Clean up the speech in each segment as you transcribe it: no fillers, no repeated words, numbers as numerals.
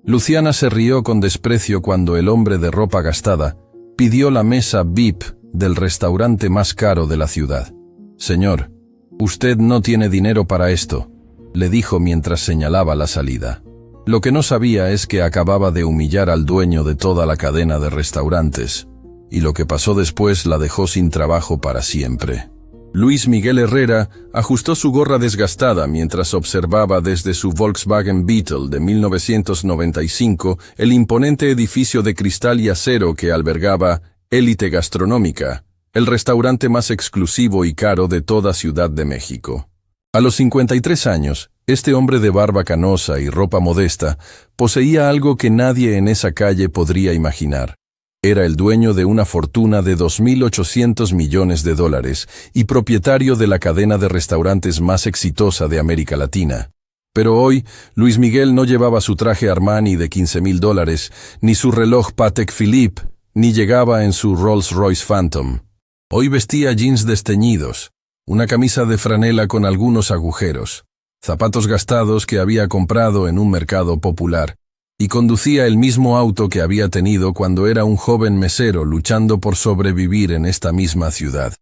Luciana se rió con desprecio cuando el hombre de ropa gastada pidió la mesa VIP del restaurante más caro de la ciudad. «Señor, usted no tiene dinero para esto», le dijo mientras señalaba la salida. Lo que no sabía es que acababa de humillar al dueño de toda la cadena de restaurantes, y lo que pasó después la dejó sin trabajo para siempre. Luis Miguel Herrera ajustó su gorra desgastada mientras observaba desde su Volkswagen Beetle de 1995 el imponente edificio de cristal y acero que albergaba Élite Gastronómica, el restaurante más exclusivo y caro de toda Ciudad de México. A los 53 años, este hombre de barba canosa y ropa modesta poseía algo que nadie en esa calle podría imaginar. Era el dueño de una fortuna de $2.800 millones y propietario de la cadena de restaurantes más exitosa de América Latina. Pero hoy, Luis Miguel no llevaba su traje Armani de $15.000, ni su reloj Patek Philippe, ni llegaba en su Rolls Royce Phantom. Hoy vestía jeans desteñidos, una camisa de franela con algunos agujeros, zapatos gastados que había comprado en un mercado popular, y conducía el mismo auto que había tenido cuando era un joven mesero luchando por sobrevivir en esta misma ciudad.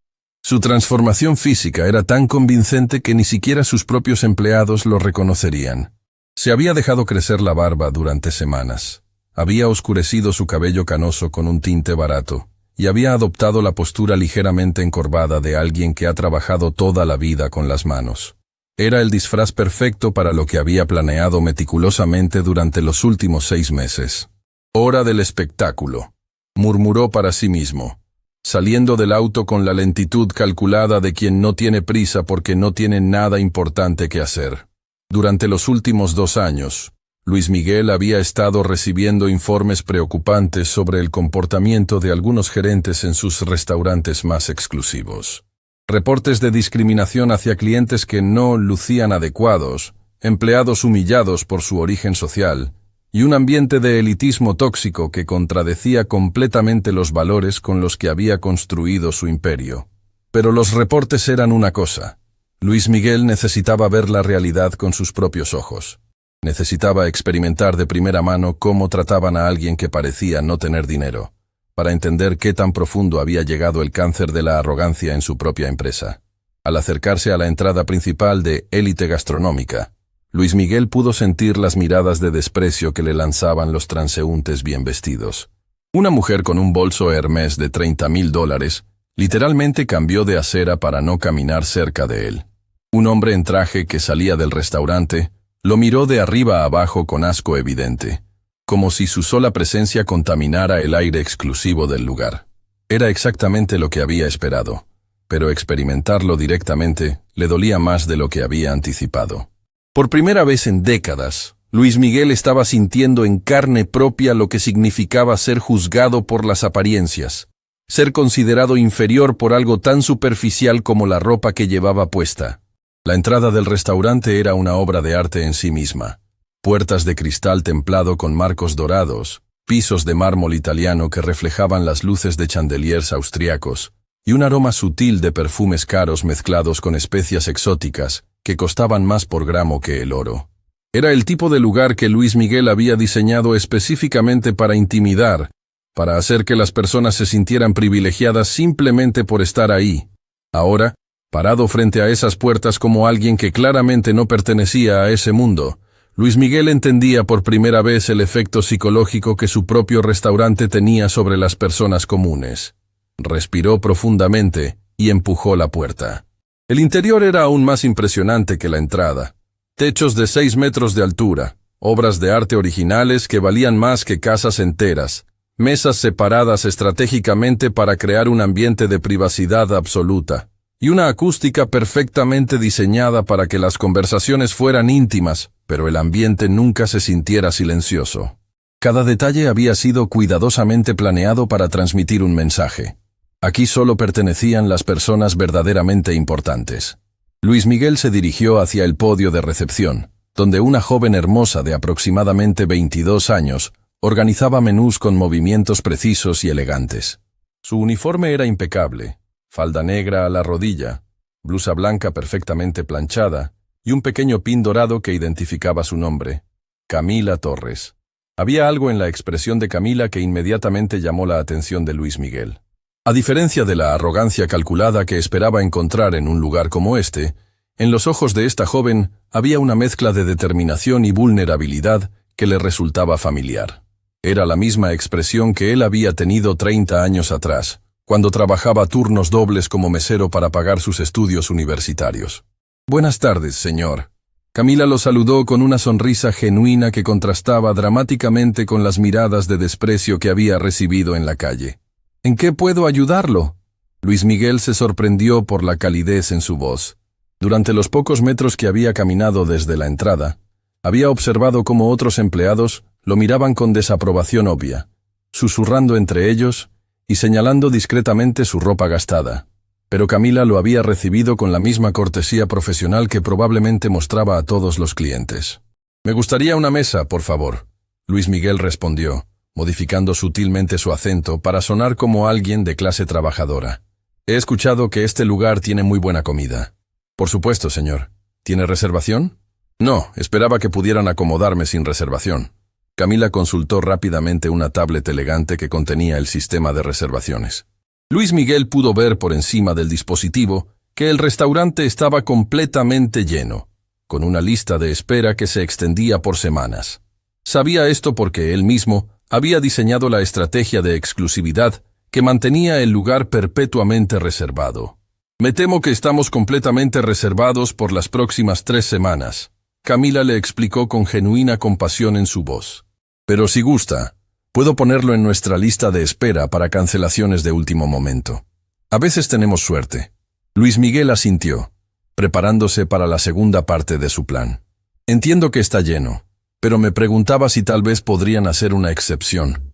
Su transformación física era tan convincente que ni siquiera sus propios empleados lo reconocerían. Se había dejado crecer la barba durante semanas, había oscurecido su cabello canoso con un tinte barato, y había adoptado la postura ligeramente encorvada de alguien que ha trabajado toda la vida con las manos. Era el disfraz perfecto para lo que había planeado meticulosamente durante los últimos 6 meses. «Hora del espectáculo», murmuró para sí mismo, saliendo del auto con la lentitud calculada de quien no tiene prisa porque no tiene nada importante que hacer. Durante los últimos 2 años, Luis Miguel había estado recibiendo informes preocupantes sobre el comportamiento de algunos gerentes en sus restaurantes más exclusivos. Reportes de discriminación hacia clientes que no lucían adecuados, empleados humillados por su origen social, y un ambiente de elitismo tóxico que contradecía completamente los valores con los que había construido su imperio. Pero los reportes eran una cosa. Luis Miguel necesitaba ver la realidad con sus propios ojos. Necesitaba experimentar de primera mano cómo trataban a alguien que parecía no tener dinero, para entender qué tan profundo había llegado el cáncer de la arrogancia en su propia empresa. Al acercarse a la entrada principal de Élite Gastronómica, Luis Miguel pudo sentir las miradas de desprecio que le lanzaban los transeúntes bien vestidos. Una mujer con un bolso Hermès de $30.000 literalmente cambió de acera para no caminar cerca de él. Un hombre en traje que salía del restaurante lo miró de arriba a abajo con asco evidente, como si su sola presencia contaminara el aire exclusivo del lugar. Era exactamente lo que había esperado, pero experimentarlo directamente le dolía más de lo que había anticipado. Por primera vez en décadas, Luis Miguel estaba sintiendo en carne propia lo que significaba ser juzgado por las apariencias, ser considerado inferior por algo tan superficial como la ropa que llevaba puesta. La entrada del restaurante era una obra de arte en sí misma. Puertas de cristal templado con marcos dorados, pisos de mármol italiano que reflejaban las luces de chandeliers austriacos, y un aroma sutil de perfumes caros mezclados con especias exóticas que costaban más por gramo que el oro. Era el tipo de lugar que Luis Miguel había diseñado específicamente para intimidar, para hacer que las personas se sintieran privilegiadas simplemente por estar ahí. Ahora, parado frente a esas puertas como alguien que claramente no pertenecía a ese mundo, Luis Miguel entendía por primera vez el efecto psicológico que su propio restaurante tenía sobre las personas comunes. Respiró profundamente y empujó la puerta. El interior era aún más impresionante que la entrada. Techos de 6 metros de altura, obras de arte originales que valían más que casas enteras, mesas separadas estratégicamente para crear un ambiente de privacidad absoluta, y una acústica perfectamente diseñada para que las conversaciones fueran íntimas, pero el ambiente nunca se sintiera silencioso. Cada detalle había sido cuidadosamente planeado para transmitir un mensaje. Aquí solo pertenecían las personas verdaderamente importantes. Luis Miguel se dirigió hacia el podio de recepción, donde una joven hermosa de aproximadamente 22 años organizaba menús con movimientos precisos y elegantes. Su uniforme era impecable, falda negra a la rodilla, blusa blanca perfectamente planchada y un pequeño pin dorado que identificaba su nombre, Camila Torres. Había algo en la expresión de Camila que inmediatamente llamó la atención de Luis Miguel. A diferencia de la arrogancia calculada que esperaba encontrar en un lugar como este, en los ojos de esta joven había una mezcla de determinación y vulnerabilidad que le resultaba familiar. Era la misma expresión que él había tenido 30 años atrás, cuando trabajaba turnos dobles como mesero para pagar sus estudios universitarios. «Buenas tardes, señor». Camila lo saludó con una sonrisa genuina que contrastaba dramáticamente con las miradas de desprecio que había recibido en la calle. «¿En qué puedo ayudarlo?». Luis Miguel se sorprendió por la calidez en su voz. Durante los pocos metros que había caminado desde la entrada, había observado cómo otros empleados lo miraban con desaprobación obvia, susurrando entre ellos y señalando discretamente su ropa gastada. Pero Camila lo había recibido con la misma cortesía profesional que probablemente mostraba a todos los clientes. «Me gustaría una mesa, por favor», Luis Miguel respondió, modificando sutilmente su acento para sonar como alguien de clase trabajadora. «He escuchado que este lugar tiene muy buena comida». «Por supuesto, señor. ¿Tiene reservación?». «No, esperaba que pudieran acomodarme sin reservación». Camila consultó rápidamente una tablet elegante que contenía el sistema de reservaciones. Luis Miguel pudo ver por encima del dispositivo que el restaurante estaba completamente lleno, con una lista de espera que se extendía por semanas. Sabía esto porque él mismo había diseñado la estrategia de exclusividad que mantenía el lugar perpetuamente reservado. «Me temo que estamos completamente reservados por las próximas 3 semanas», Camila le explicó con genuina compasión en su voz. «Pero si gusta, puedo ponerlo en nuestra lista de espera para cancelaciones de último momento. A veces tenemos suerte». Luis Miguel asintió, preparándose para la segunda parte de su plan. «Entiendo que está lleno, pero me preguntaba si tal vez podrían hacer una excepción.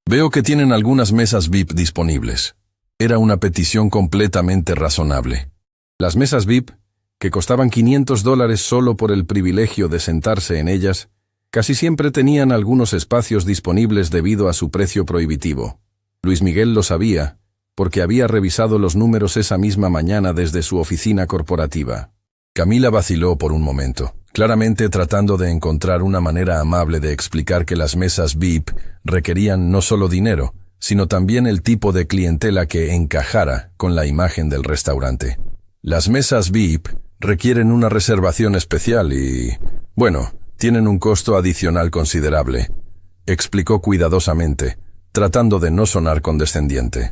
Veo que tienen algunas mesas VIP disponibles». Era una petición completamente razonable. Las mesas VIP, que costaban $500 solo por el privilegio de sentarse en ellas, casi siempre tenían algunos espacios disponibles debido a su precio prohibitivo. Luis Miguel lo sabía, porque había revisado los números esa misma mañana desde su oficina corporativa. Camila vaciló por un momento, claramente tratando de encontrar una manera amable de explicar que las mesas VIP requerían no solo dinero, sino también el tipo de clientela que encajara con la imagen del restaurante. Las mesas VIP requieren una reservación especial y, bueno, tienen un costo adicional considerable, explicó cuidadosamente, tratando de no sonar condescendiente.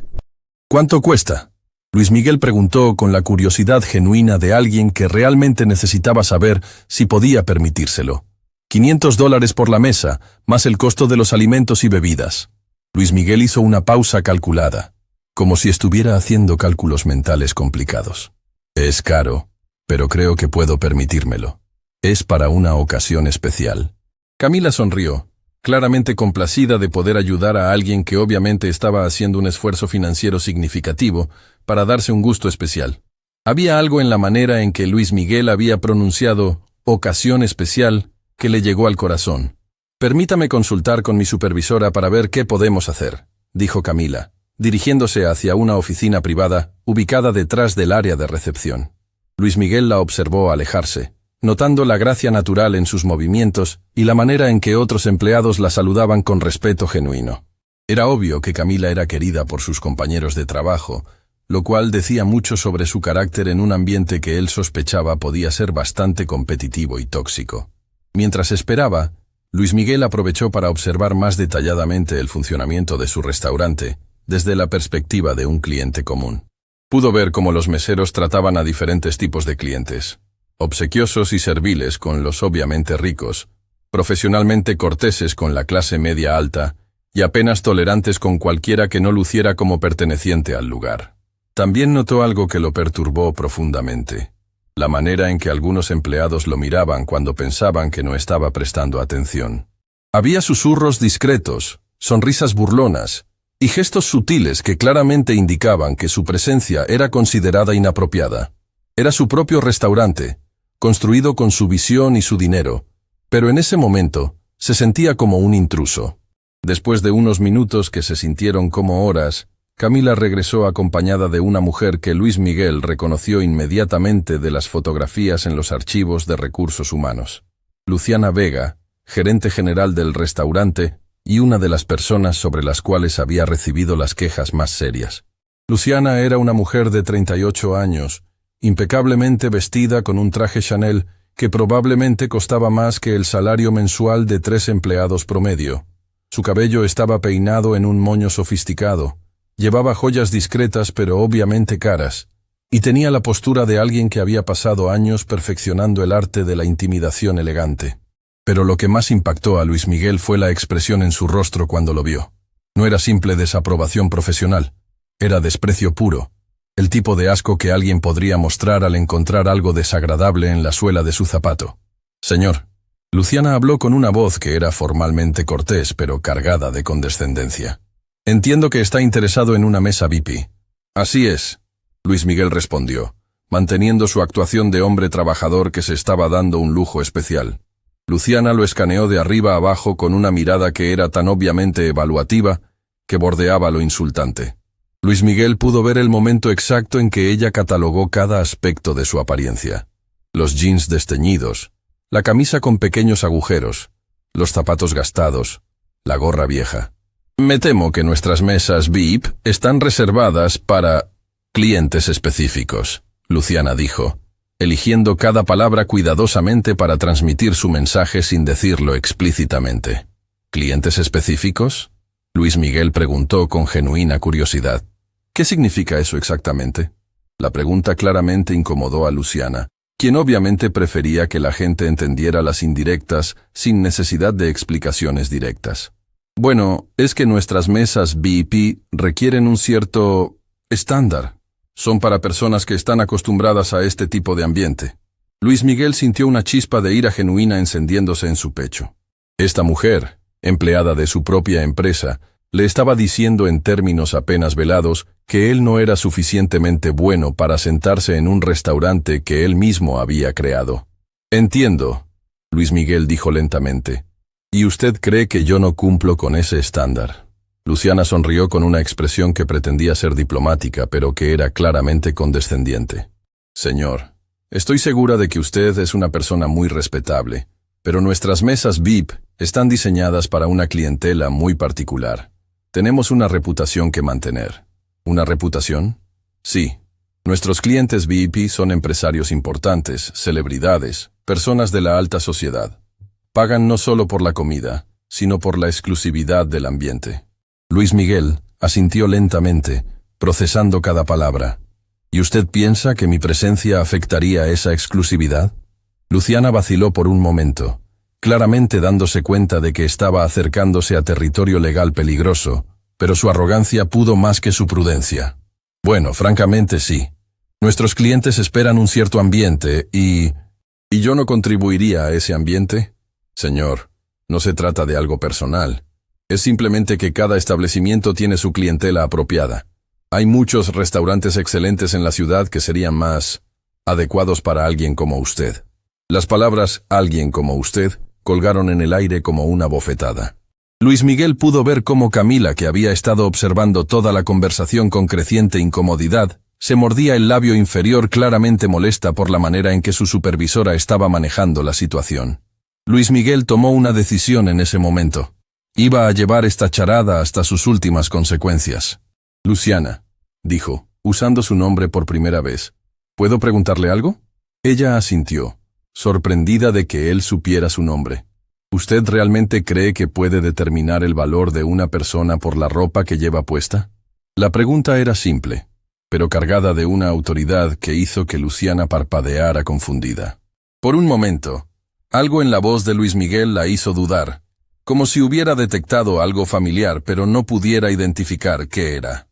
«¿Cuánto cuesta?», Luis Miguel preguntó con la curiosidad genuina de alguien que realmente necesitaba saber si podía permitírselo. $500 por la mesa, más el costo de los alimentos y bebidas. Luis Miguel hizo una pausa calculada, como si estuviera haciendo cálculos mentales complicados. «Es caro, pero creo que puedo permitírmelo. Es para una ocasión especial». Camila sonrió, claramente complacida de poder ayudar a alguien que obviamente estaba haciendo un esfuerzo financiero significativo para darse un gusto especial. Había algo en la manera en que Luis Miguel había pronunciado «ocasión especial» que le llegó al corazón. «Permítame consultar con mi supervisora para ver qué podemos hacer», dijo Camila, dirigiéndose hacia una oficina privada ubicada detrás del área de recepción. Luis Miguel la observó alejarse, notando la gracia natural en sus movimientos y la manera en que otros empleados la saludaban con respeto genuino. Era obvio que Camila era querida por sus compañeros de trabajo, lo cual decía mucho sobre su carácter en un ambiente que él sospechaba podía ser bastante competitivo y tóxico. Mientras esperaba, Luis Miguel aprovechó para observar más detalladamente el funcionamiento de su restaurante desde la perspectiva de un cliente común. Pudo ver cómo los meseros trataban a diferentes tipos de clientes, obsequiosos y serviles con los obviamente ricos, profesionalmente corteses con la clase media alta y apenas tolerantes con cualquiera que no luciera como perteneciente al lugar. También notó algo que lo perturbó profundamente: la manera en que algunos empleados lo miraban cuando pensaban que no estaba prestando atención. Había susurros discretos, sonrisas burlonas y gestos sutiles que claramente indicaban que su presencia era considerada inapropiada. Era su propio restaurante, construido con su visión y su dinero, pero en ese momento se sentía como un intruso. Después de unos minutos que se sintieron como horas, Camila regresó acompañada de una mujer que Luis Miguel reconoció inmediatamente de las fotografías en los archivos de recursos humanos. Luciana Vega, gerente general del restaurante y una de las personas sobre las cuales había recibido las quejas más serias. Luciana era una mujer de 38 años, impecablemente vestida con un traje Chanel que probablemente costaba más que el salario mensual de 3 empleados promedio. Su cabello estaba peinado en un moño sofisticado, llevaba joyas discretas pero obviamente caras, y tenía la postura de alguien que había pasado años perfeccionando el arte de la intimidación elegante. Pero lo que más impactó a Luis Miguel fue la expresión en su rostro cuando lo vio. No era simple desaprobación profesional, era desprecio puro, el tipo de asco que alguien podría mostrar al encontrar algo desagradable en la suela de su zapato. Señor. Luciana habló con una voz que era formalmente cortés pero cargada de condescendencia. Entiendo que está interesado en una mesa VIP. Así es, Luis Miguel respondió, manteniendo su actuación de hombre trabajador que se estaba dando un lujo especial. Luciana lo escaneó de arriba a abajo con una mirada que era tan obviamente evaluativa que bordeaba lo insultante. Luis Miguel pudo ver el momento exacto en que ella catalogó cada aspecto de su apariencia. Los jeans desteñidos, la camisa con pequeños agujeros, los zapatos gastados, la gorra vieja. Me temo que nuestras mesas VIP están reservadas para clientes específicos, Luciana dijo, eligiendo cada palabra cuidadosamente para transmitir su mensaje sin decirlo explícitamente. ¿Clientes específicos? Luis Miguel preguntó con genuina curiosidad. ¿Qué significa eso exactamente? La pregunta claramente incomodó a Luciana, quien obviamente prefería que la gente entendiera las indirectas sin necesidad de explicaciones directas. Bueno, es que nuestras mesas VIP requieren un cierto estándar. Son para personas que están acostumbradas a este tipo de ambiente. Luis Miguel sintió una chispa de ira genuina encendiéndose en su pecho. Esta mujer, empleada de su propia empresa, le estaba diciendo en términos apenas velados que él no era suficientemente bueno para sentarse en un restaurante que él mismo había creado. Entiendo, Luis Miguel dijo lentamente. ¿Y usted cree que yo no cumplo con ese estándar? Luciana sonrió con una expresión que pretendía ser diplomática, pero que era claramente condescendiente. Señor, estoy segura de que usted es una persona muy respetable, pero nuestras mesas VIP están diseñadas para una clientela muy particular. Tenemos una reputación que mantener. ¿Una reputación? Sí. Nuestros clientes VIP son empresarios importantes, celebridades, personas de la alta sociedad. Pagan no solo por la comida, sino por la exclusividad del ambiente. Luis Miguel asintió lentamente, procesando cada palabra. ¿Y usted piensa que mi presencia afectaría esa exclusividad? Luciana vaciló por un momento, claramente dándose cuenta de que estaba acercándose a territorio legal peligroso, pero su arrogancia pudo más que su prudencia. Bueno, francamente sí. Nuestros clientes esperan un cierto ambiente ¿Y yo no contribuiría a ese ambiente? Señor, no se trata de algo personal. Es simplemente que cada establecimiento tiene su clientela apropiada. Hay muchos restaurantes excelentes en la ciudad que serían más adecuados para alguien como usted. Las palabras «alguien como usted» colgaron en el aire como una bofetada. Luis Miguel pudo ver cómo Camila, que había estado observando toda la conversación con creciente incomodidad, se mordía el labio inferior claramente molesta por la manera en que su supervisora estaba manejando la situación. Luis Miguel tomó una decisión en ese momento. Iba a llevar esta charada hasta sus últimas consecuencias. Luciana, dijo, usando su nombre por primera vez. ¿Puedo preguntarle algo? Ella asintió, sorprendida de que él supiera su nombre. ¿Usted realmente cree que puede determinar el valor de una persona por la ropa que lleva puesta? La pregunta era simple, pero cargada de una autoridad que hizo que Luciana parpadeara confundida. Por un momento, algo en la voz de Luis Miguel la hizo dudar, como si hubiera detectado algo familiar pero no pudiera identificar qué era.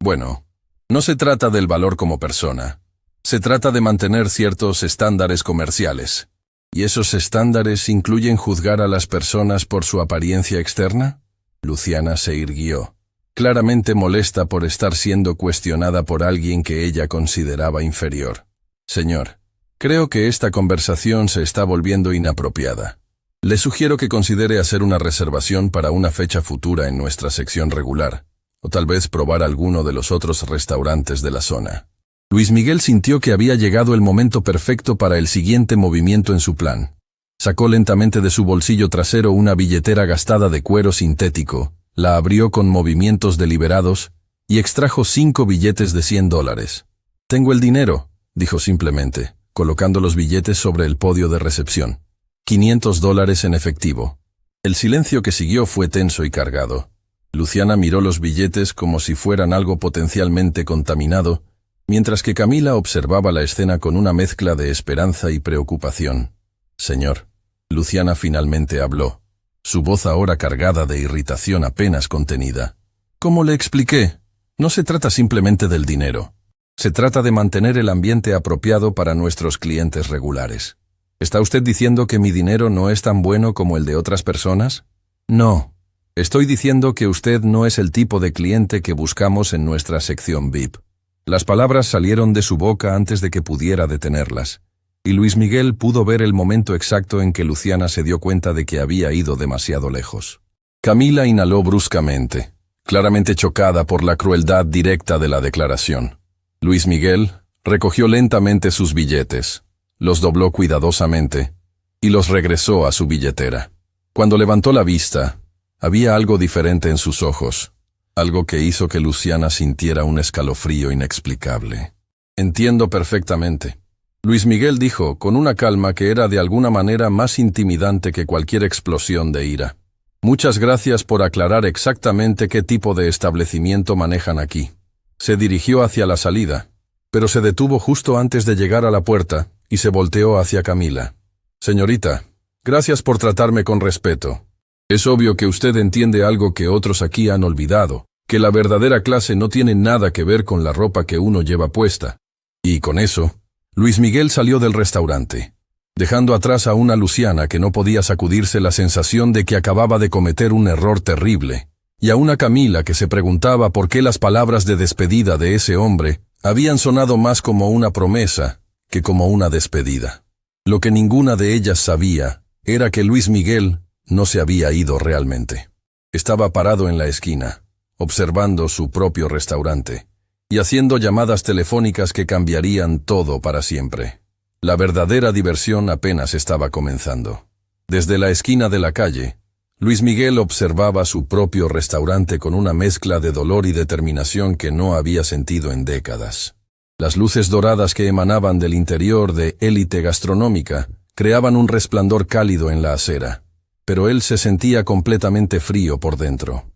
Bueno, no se trata del valor como persona. Se trata de mantener ciertos estándares comerciales. ¿Y esos estándares incluyen juzgar a las personas por su apariencia externa? Luciana se irguió, claramente molesta por estar siendo cuestionada por alguien que ella consideraba inferior. Señor, creo que esta conversación se está volviendo inapropiada. Le sugiero que considere hacer una reservación para una fecha futura en nuestra sección regular, o tal vez probar alguno de los otros restaurantes de la zona. Luis Miguel sintió que había llegado el momento perfecto para el siguiente movimiento en su plan. Sacó lentamente de su bolsillo trasero una billetera gastada de cuero sintético, la abrió con movimientos deliberados y extrajo 5 billetes de $100. «Tengo el dinero», dijo simplemente, colocando los billetes sobre el podio de recepción. $500 en efectivo. El silencio que siguió fue tenso y cargado. Luciana miró los billetes como si fueran algo potencialmente contaminado, mientras que Camila observaba la escena con una mezcla de esperanza y preocupación. «Señor», Luciana finalmente habló, su voz ahora cargada de irritación apenas contenida. «¿Cómo le expliqué? No se trata simplemente del dinero. Se trata de mantener el ambiente apropiado para nuestros clientes regulares. ¿Está usted diciendo que mi dinero no es tan bueno como el de otras personas? No. Estoy diciendo que usted no es el tipo de cliente que buscamos en nuestra sección VIP». Las palabras salieron de su boca antes de que pudiera detenerlas, y Luis Miguel pudo ver el momento exacto en que Luciana se dio cuenta de que había ido demasiado lejos. Camila inhaló bruscamente, claramente chocada por la crueldad directa de la declaración. Luis Miguel recogió lentamente sus billetes, los dobló cuidadosamente y los regresó a su billetera. Cuando levantó la vista, había algo diferente en sus ojos, algo que hizo que Luciana sintiera un escalofrío inexplicable. «Entiendo perfectamente», Luis Miguel dijo con una calma que era de alguna manera más intimidante que cualquier explosión de ira. «Muchas gracias por aclarar exactamente qué tipo de establecimiento manejan aquí». Se dirigió hacia la salida, pero se detuvo justo antes de llegar a la puerta y se volteó hacia Camila. «Señorita, gracias por tratarme con respeto. Es obvio que usted entiende algo que otros aquí han olvidado, que la verdadera clase no tiene nada que ver con la ropa que uno lleva puesta». Y con eso, Luis Miguel salió del restaurante, dejando atrás a una Luciana que no podía sacudirse la sensación de que acababa de cometer un error terrible, y a una Camila que se preguntaba por qué las palabras de despedida de ese hombre habían sonado más como una promesa que como una despedida. Lo que ninguna de ellas sabía era que Luis Miguel no se había ido realmente. Estaba parado en la esquina, observando su propio restaurante, y haciendo llamadas telefónicas que cambiarían todo para siempre. La verdadera diversión apenas estaba comenzando. Desde la esquina de la calle, Luis Miguel observaba su propio restaurante con una mezcla de dolor y determinación que no había sentido en décadas. Las luces doradas que emanaban del interior de Élite Gastronómica creaban un resplandor cálido en la acera, pero él se sentía completamente frío por dentro.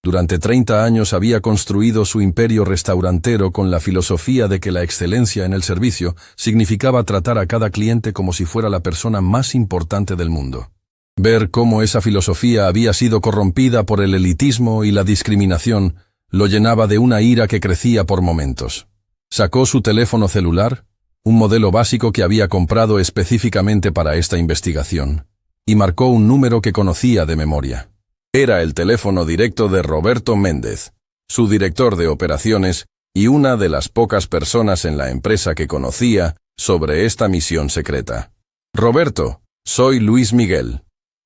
Durante 30 años había construido su imperio restaurantero con la filosofía de que la excelencia en el servicio significaba tratar a cada cliente como si fuera la persona más importante del mundo. Ver cómo esa filosofía había sido corrompida por el elitismo y la discriminación lo llenaba de una ira que crecía por momentos. Sacó su teléfono celular, un modelo básico que había comprado específicamente para esta investigación, y marcó un número que conocía de memoria. Era el teléfono directo de Roberto Méndez, su director de operaciones y una de las pocas personas en la empresa que conocía sobre esta misión secreta. «Roberto, soy Luis Miguel»,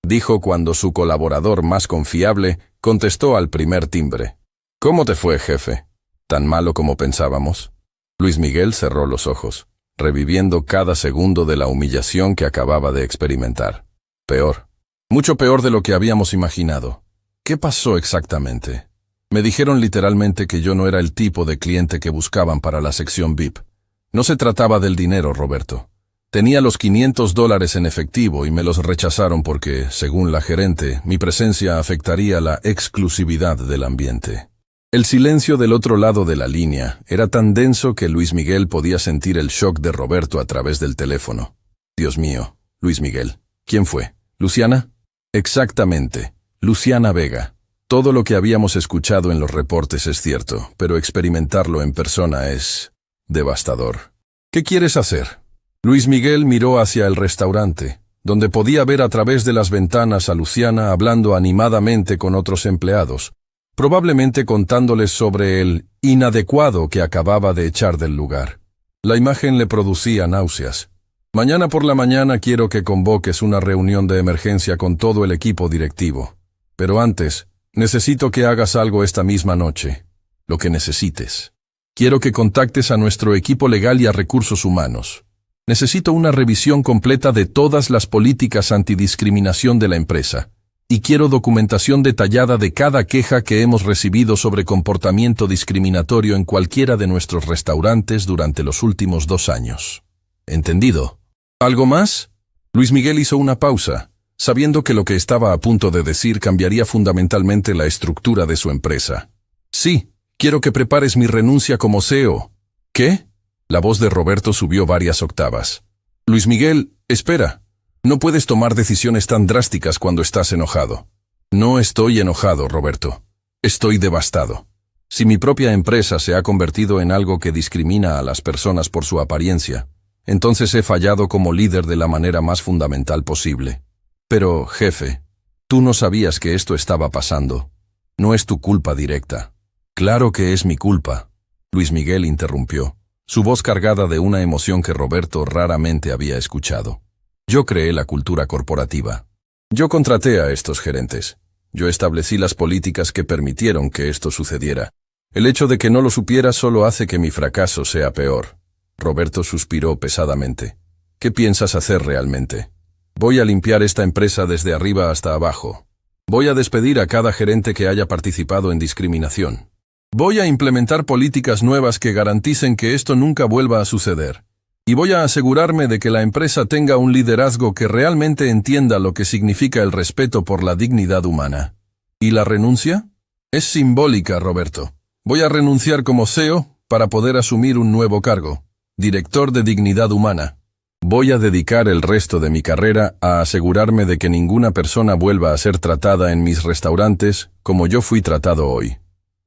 dijo cuando su colaborador más confiable contestó al primer timbre. «¿Cómo te fue, jefe? ¿Tan malo como pensábamos?» Luis Miguel cerró los ojos, reviviendo cada segundo de la humillación que acababa de experimentar. «Peor. Mucho peor de lo que habíamos imaginado. ¿Qué pasó exactamente?» Me dijeron literalmente que yo no era el tipo de cliente que buscaban para la sección VIP. No se trataba del dinero, Roberto. Tenía los $500 en efectivo y me los rechazaron porque, según la gerente, mi presencia afectaría la exclusividad del ambiente. El silencio del otro lado de la línea era tan denso que Luis Miguel podía sentir el shock de Roberto a través del teléfono. «Dios mío, Luis Miguel. ¿Quién fue? ¿Luciana?» «Exactamente. Luciana Vega. Todo lo que habíamos escuchado en los reportes es cierto, pero experimentarlo en persona es devastador. ¿Qué quieres hacer?» Luis Miguel miró hacia el restaurante, donde podía ver a través de las ventanas a Luciana hablando animadamente con otros empleados, probablemente contándoles sobre el inadecuado que acababa de echar del lugar. La imagen le producía náuseas. «Mañana por la mañana quiero que convoques una reunión de emergencia con todo el equipo directivo. Pero antes, necesito que hagas algo esta misma noche. Lo que necesites. Quiero que contactes a nuestro equipo legal y a recursos humanos. Necesito una revisión completa de todas las políticas antidiscriminación de la empresa. Y quiero documentación detallada de cada queja que hemos recibido sobre comportamiento discriminatorio en cualquiera de nuestros restaurantes durante los últimos 2 años. ¿Entendido? ¿Algo más? Luis Miguel hizo una pausa, sabiendo que lo que estaba a punto de decir cambiaría fundamentalmente la estructura de su empresa. Sí, quiero que prepares mi renuncia como CEO. ¿Qué? La voz de Roberto subió varias octavas. Luis Miguel, espera. No puedes tomar decisiones tan drásticas cuando estás enojado. No estoy enojado, Roberto. Estoy devastado. Si mi propia empresa se ha convertido en algo que discrimina a las personas por su apariencia, entonces he fallado como líder de la manera más fundamental posible. Pero, jefe, tú no sabías que esto estaba pasando. No es tu culpa directa. Claro que es mi culpa. Luis Miguel interrumpió, su voz cargada de una emoción que Roberto raramente había escuchado. Yo creé la cultura corporativa. Yo contraté a estos gerentes. Yo establecí las políticas que permitieron que esto sucediera. El hecho de que no lo supiera solo hace que mi fracaso sea peor. Roberto suspiró pesadamente. ¿Qué piensas hacer realmente? Voy a limpiar esta empresa desde arriba hasta abajo. Voy a despedir a cada gerente que haya participado en discriminación. Voy a implementar políticas nuevas que garanticen que esto nunca vuelva a suceder. Y voy a asegurarme de que la empresa tenga un liderazgo que realmente entienda lo que significa el respeto por la dignidad humana. ¿Y la renuncia? Es simbólica, Roberto. Voy a renunciar como CEO para poder asumir un nuevo cargo, director de dignidad humana. Voy a dedicar el resto de mi carrera a asegurarme de que ninguna persona vuelva a ser tratada en mis restaurantes como yo fui tratado hoy.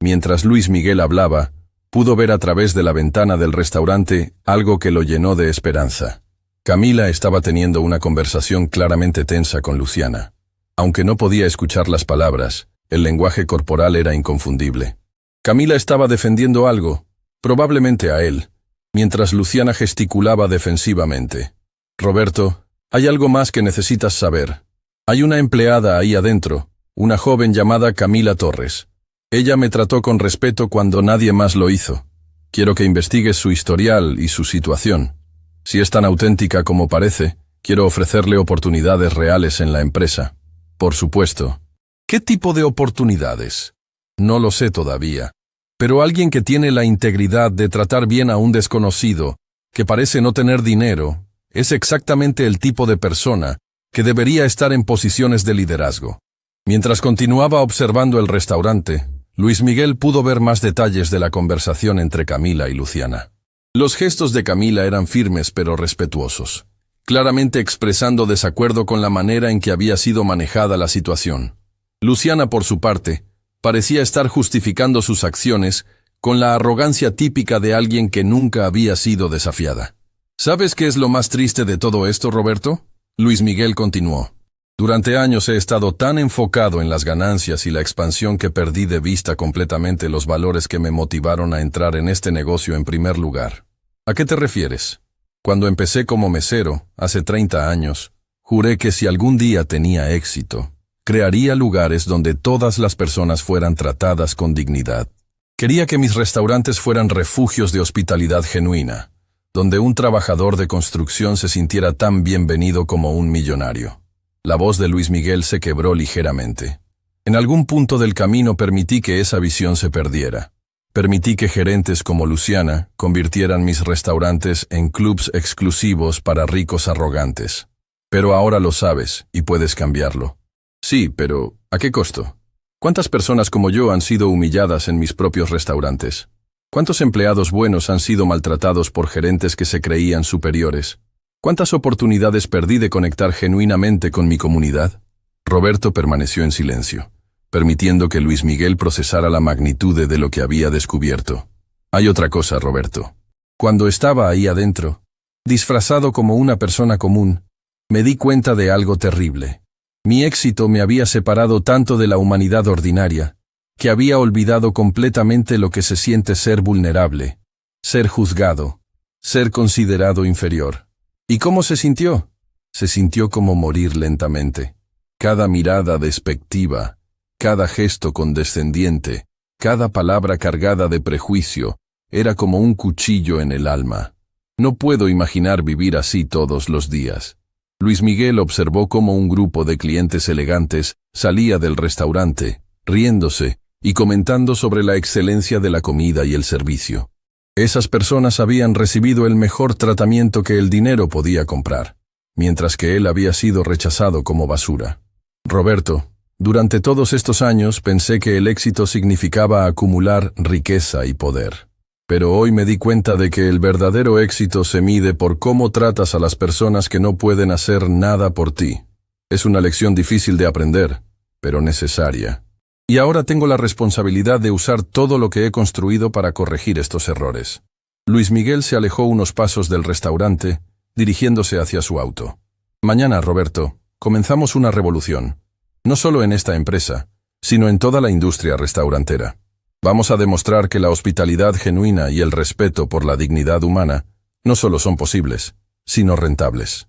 Mientras Luis Miguel hablaba, pudo ver a través de la ventana del restaurante algo que lo llenó de esperanza. Camila estaba teniendo una conversación claramente tensa con Luciana. Aunque no podía escuchar las palabras, el lenguaje corporal era inconfundible. Camila estaba defendiendo algo, probablemente a él, mientras Luciana gesticulaba defensivamente. Roberto, hay algo más que necesitas saber. Hay una empleada ahí adentro, una joven llamada Camila Torres. Ella me trató con respeto cuando nadie más lo hizo. Quiero que investigues su historial y su situación. Si es tan auténtica como parece, quiero ofrecerle oportunidades reales en la empresa. Por supuesto. ¿Qué tipo de oportunidades? No lo sé todavía. Pero alguien que tiene la integridad de tratar bien a un desconocido, que parece no tener dinero, es exactamente el tipo de persona que debería estar en posiciones de liderazgo. Mientras continuaba observando el restaurante, Luis Miguel pudo ver más detalles de la conversación entre Camila y Luciana. Los gestos de Camila eran firmes pero respetuosos, claramente expresando desacuerdo con la manera en que había sido manejada la situación. Luciana, por su parte, parecía estar justificando sus acciones con la arrogancia típica de alguien que nunca había sido desafiada. ¿Sabes qué es lo más triste de todo esto, Roberto? Luis Miguel continuó. Durante años he estado tan enfocado en las ganancias y la expansión que perdí de vista completamente los valores que me motivaron a entrar en este negocio en primer lugar. ¿A qué te refieres? Cuando empecé como mesero, hace 30 años, juré que si algún día tenía éxito, crearía lugares donde todas las personas fueran tratadas con dignidad. Quería que mis restaurantes fueran refugios de hospitalidad genuina, donde un trabajador de construcción se sintiera tan bienvenido como un millonario. La voz de Luis Miguel se quebró ligeramente. En algún punto del camino permití que esa visión se perdiera. Permití que gerentes como Luciana convirtieran mis restaurantes en clubs exclusivos para ricos arrogantes. Pero ahora lo sabes y puedes cambiarlo. Sí, pero ¿a qué costo? ¿Cuántas personas como yo han sido humilladas en mis propios restaurantes? ¿Cuántos empleados buenos han sido maltratados por gerentes que se creían superiores? ¿Cuántas oportunidades perdí de conectar genuinamente con mi comunidad? Roberto permaneció en silencio, permitiendo que Luis Miguel procesara la magnitud de lo que había descubierto. Hay otra cosa, Roberto. Cuando estaba ahí adentro, disfrazado como una persona común, me di cuenta de algo terrible. Mi éxito me había separado tanto de la humanidad ordinaria, que había olvidado completamente lo que se siente ser vulnerable, ser juzgado, ser considerado inferior. ¿Y cómo se sintió? Se sintió como morir lentamente. Cada mirada despectiva, cada gesto condescendiente, cada palabra cargada de prejuicio, era como un cuchillo en el alma. No puedo imaginar vivir así todos los días. Luis Miguel observó cómo un grupo de clientes elegantes salía del restaurante, riéndose y comentando sobre la excelencia de la comida y el servicio. Esas personas habían recibido el mejor tratamiento que el dinero podía comprar, mientras que él había sido rechazado como basura. Roberto, durante todos estos años pensé que el éxito significaba acumular riqueza y poder. Pero hoy me di cuenta de que el verdadero éxito se mide por cómo tratas a las personas que no pueden hacer nada por ti. Es una lección difícil de aprender, pero necesaria. Y ahora tengo la responsabilidad de usar todo lo que he construido para corregir estos errores. Luis Miguel se alejó unos pasos del restaurante, dirigiéndose hacia su auto. Mañana, Roberto, comenzamos una revolución. No solo en esta empresa, sino en toda la industria restaurantera. Vamos a demostrar que la hospitalidad genuina y el respeto por la dignidad humana no solo son posibles, sino rentables.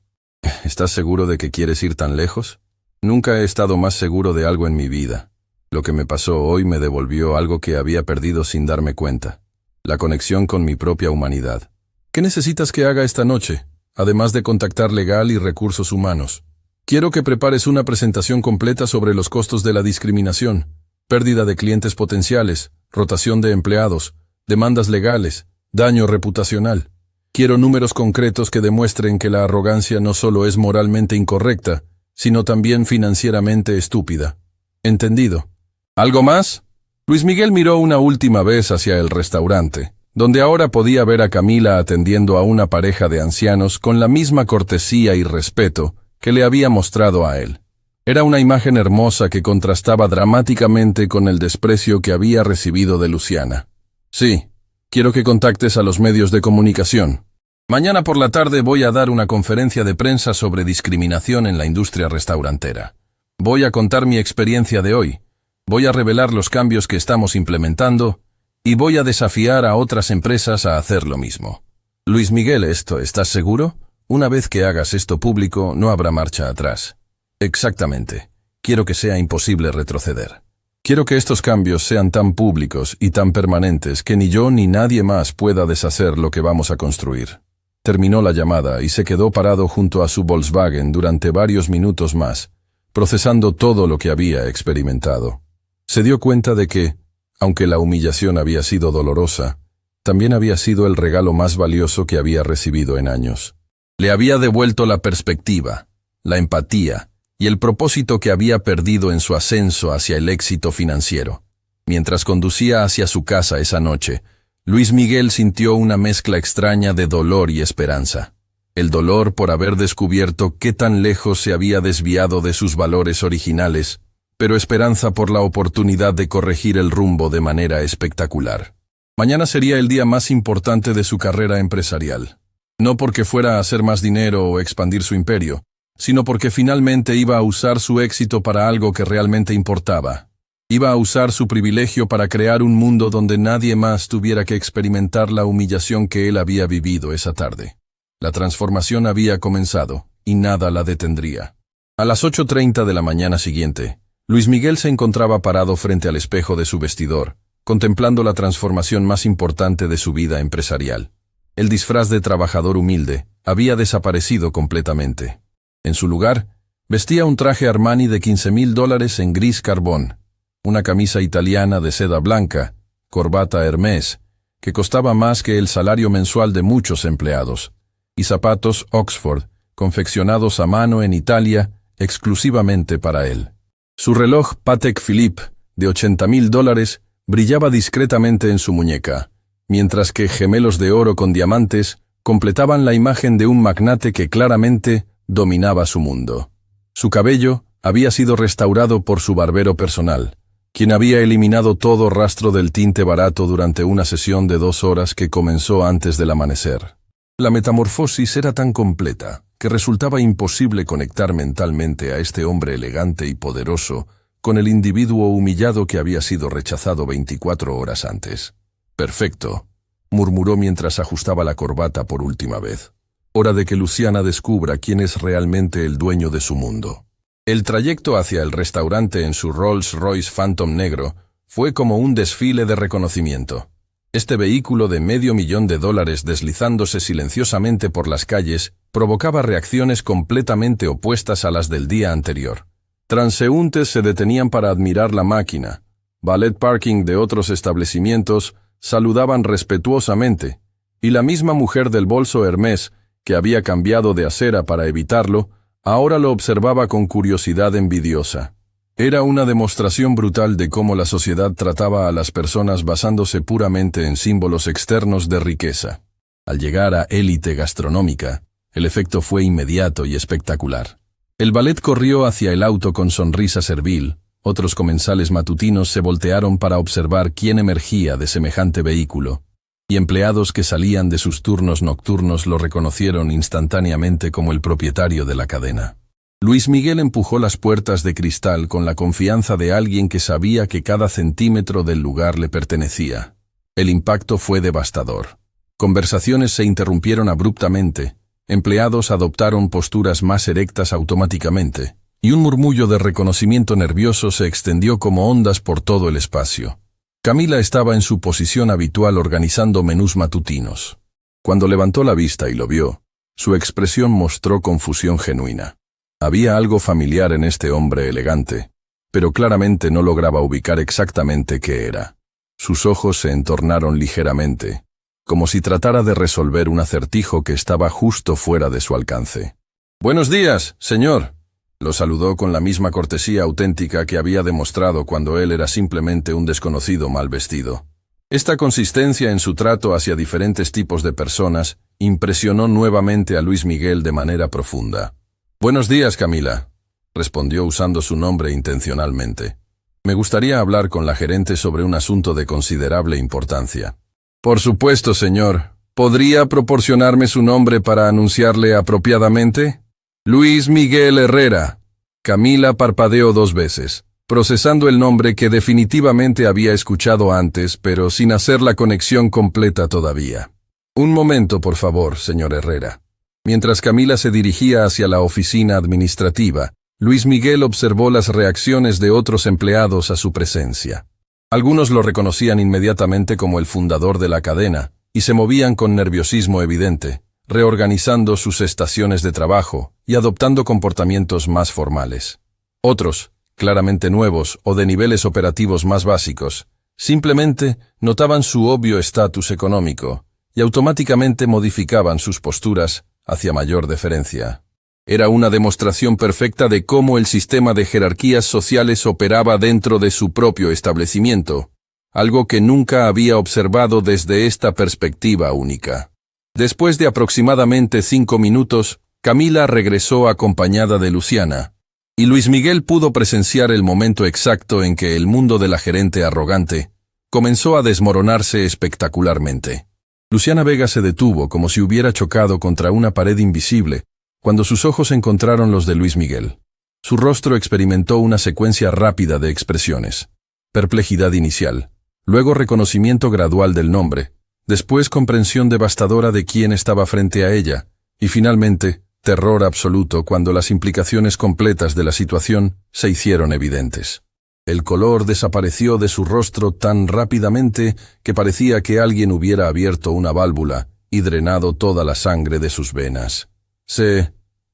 ¿Estás seguro de que quieres ir tan lejos? Nunca he estado más seguro de algo en mi vida. Lo que me pasó hoy me devolvió algo que había perdido sin darme cuenta: la conexión con mi propia humanidad. ¿Qué necesitas que haga esta noche, además de contactar legal y recursos humanos? Quiero que prepares una presentación completa sobre los costos de la discriminación, pérdida de clientes potenciales, rotación de empleados, demandas legales, daño reputacional. Quiero números concretos que demuestren que la arrogancia no solo es moralmente incorrecta, sino también financieramente estúpida. ¿Entendido? ¿Algo más? Luis Miguel miró una última vez hacia el restaurante, donde ahora podía ver a Camila atendiendo a una pareja de ancianos con la misma cortesía y respeto que le había mostrado a él. Era una imagen hermosa que contrastaba dramáticamente con el desprecio que había recibido de Luciana. Sí, quiero que contactes a los medios de comunicación. Mañana por la tarde voy a dar una conferencia de prensa sobre discriminación en la industria restaurantera. Voy a contar mi experiencia de hoy, voy a revelar los cambios que estamos implementando y voy a desafiar a otras empresas a hacer lo mismo. Luis Miguel, ¿estás seguro? Una vez que hagas esto público, no habrá marcha atrás. Exactamente. Quiero que sea imposible retroceder. Quiero que estos cambios sean tan públicos y tan permanentes que ni yo ni nadie más pueda deshacer lo que vamos a construir. Terminó la llamada y se quedó parado junto a su Volkswagen durante varios minutos más, procesando todo lo que había experimentado. Se dio cuenta de que, aunque la humillación había sido dolorosa, también había sido el regalo más valioso que había recibido en años. Le había devuelto la perspectiva, la empatía y el propósito que había perdido en su ascenso hacia el éxito financiero. Mientras conducía hacia su casa esa noche, Luis Miguel sintió una mezcla extraña de dolor y esperanza. El dolor por haber descubierto qué tan lejos se había desviado de sus valores originales, pero esperanza por la oportunidad de corregir el rumbo de manera espectacular. Mañana sería el día más importante de su carrera empresarial. No porque fuera a hacer más dinero o expandir su imperio, sino porque finalmente iba a usar su éxito para algo que realmente importaba. Iba a usar su privilegio para crear un mundo donde nadie más tuviera que experimentar la humillación que él había vivido esa tarde. La transformación había comenzado, y nada la detendría. A las 8:30 de la mañana siguiente, Luis Miguel se encontraba parado frente al espejo de su vestidor, contemplando la transformación más importante de su vida empresarial. El disfraz de trabajador humilde había desaparecido completamente. En su lugar, vestía un traje Armani de $15,000 en gris carbón, una camisa italiana de seda blanca, corbata Hermès, que costaba más que el salario mensual de muchos empleados, y zapatos Oxford, confeccionados a mano en Italia exclusivamente para él. Su reloj Patek Philippe, de $80,000, brillaba discretamente en su muñeca, mientras que gemelos de oro con diamantes completaban la imagen de un magnate que claramente dominaba su mundo. Su cabello había sido restaurado por su barbero personal, quien había eliminado todo rastro del tinte barato durante una sesión de 2 horas que comenzó antes del amanecer. La metamorfosis era tan completa que resultaba imposible conectar mentalmente a este hombre elegante y poderoso con el individuo humillado que había sido rechazado 24 horas antes. «Perfecto», murmuró mientras ajustaba la corbata por última vez. Hora de que Luciana descubra quién es realmente el dueño de su mundo. El trayecto hacia el restaurante en su Rolls-Royce Phantom negro fue como un desfile de reconocimiento. Este vehículo de $500,000 deslizándose silenciosamente por las calles provocaba reacciones completamente opuestas a las del día anterior. Transeúntes se detenían para admirar la máquina. Valet parking de otros establecimientos saludaban respetuosamente, y la misma mujer del bolso Hermès, que había cambiado de acera para evitarlo, ahora lo observaba con curiosidad envidiosa. Era una demostración brutal de cómo la sociedad trataba a las personas basándose puramente en símbolos externos de riqueza. Al llegar a élite gastronómica, el efecto fue inmediato y espectacular. El valet corrió hacia el auto con sonrisa servil. Otros comensales matutinos se voltearon para observar quién emergía de semejante vehículo, y empleados que salían de sus turnos nocturnos lo reconocieron instantáneamente como el propietario de la cadena. Luis Miguel empujó las puertas de cristal con la confianza de alguien que sabía que cada centímetro del lugar le pertenecía. El impacto fue devastador. Conversaciones se interrumpieron abruptamente, empleados adoptaron posturas más erectas automáticamente, y un murmullo de reconocimiento nervioso se extendió como ondas por todo el espacio. Camila estaba en su posición habitual organizando menús matutinos. Cuando levantó la vista y lo vio, su expresión mostró confusión genuina. Había algo familiar en este hombre elegante, pero claramente no lograba ubicar exactamente qué era. Sus ojos se entornaron ligeramente, como si tratara de resolver un acertijo que estaba justo fuera de su alcance. «Buenos días, señor», lo saludó con la misma cortesía auténtica que había demostrado cuando él era simplemente un desconocido mal vestido. Esta consistencia en su trato hacia diferentes tipos de personas impresionó nuevamente a Luis Miguel de manera profunda. «Buenos días, Camila», respondió usando su nombre intencionalmente. «Me gustaría hablar con la gerente sobre un asunto de considerable importancia». «Por supuesto, señor. ¿Podría proporcionarme su nombre para anunciarle apropiadamente?» «Luis Miguel Herrera». Camila parpadeó 2 veces, procesando el nombre que definitivamente había escuchado antes, pero sin hacer la conexión completa todavía. «Un momento, por favor, señor Herrera». Mientras Camila se dirigía hacia la oficina administrativa, Luis Miguel observó las reacciones de otros empleados a su presencia. Algunos lo reconocían inmediatamente como el fundador de la cadena, y se movían con nerviosismo evidente, reorganizando sus estaciones de trabajo y adoptando comportamientos más formales. Otros, claramente nuevos o de niveles operativos más básicos, simplemente notaban su obvio estatus económico y automáticamente modificaban sus posturas hacia mayor deferencia. Era una demostración perfecta de cómo el sistema de jerarquías sociales operaba dentro de su propio establecimiento, algo que nunca había observado desde esta perspectiva única. Después de aproximadamente 5 minutos, Camila regresó acompañada de Luciana, y Luis Miguel pudo presenciar el momento exacto en que el mundo de la gerente arrogante comenzó a desmoronarse espectacularmente. Luciana Vega se detuvo como si hubiera chocado contra una pared invisible cuando sus ojos encontraron los de Luis Miguel. Su rostro experimentó una secuencia rápida de expresiones. Perplejidad inicial, luego reconocimiento gradual del nombre, después comprensión devastadora de quién estaba frente a ella, y finalmente, terror absoluto cuando las implicaciones completas de la situación se hicieron evidentes. El color desapareció de su rostro tan rápidamente que parecía que alguien hubiera abierto una válvula y drenado toda la sangre de sus venas.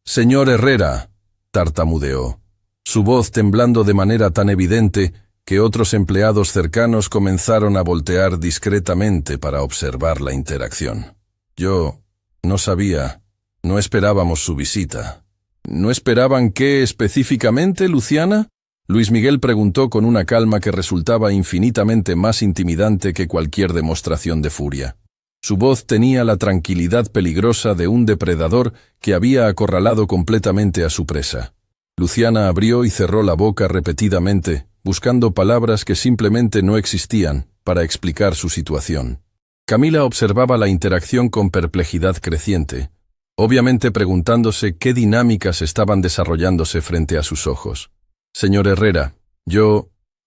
«Señor Herrera», tartamudeó, su voz temblando de manera tan evidente que otros empleados cercanos comenzaron a voltear discretamente para observar la interacción. «Yo no sabía, no esperábamos su visita». «¿No esperaban qué específicamente, Luciana?», Luis Miguel preguntó con una calma que resultaba infinitamente más intimidante que cualquier demostración de furia. Su voz tenía la tranquilidad peligrosa de un depredador que había acorralado completamente a su presa. Luciana abrió y cerró la boca repetidamente, buscando palabras que simplemente no existían para explicar su situación. Camila observaba la interacción con perplejidad creciente, obviamente preguntándose qué dinámicas estaban desarrollándose frente a sus ojos. «Señor Herrera,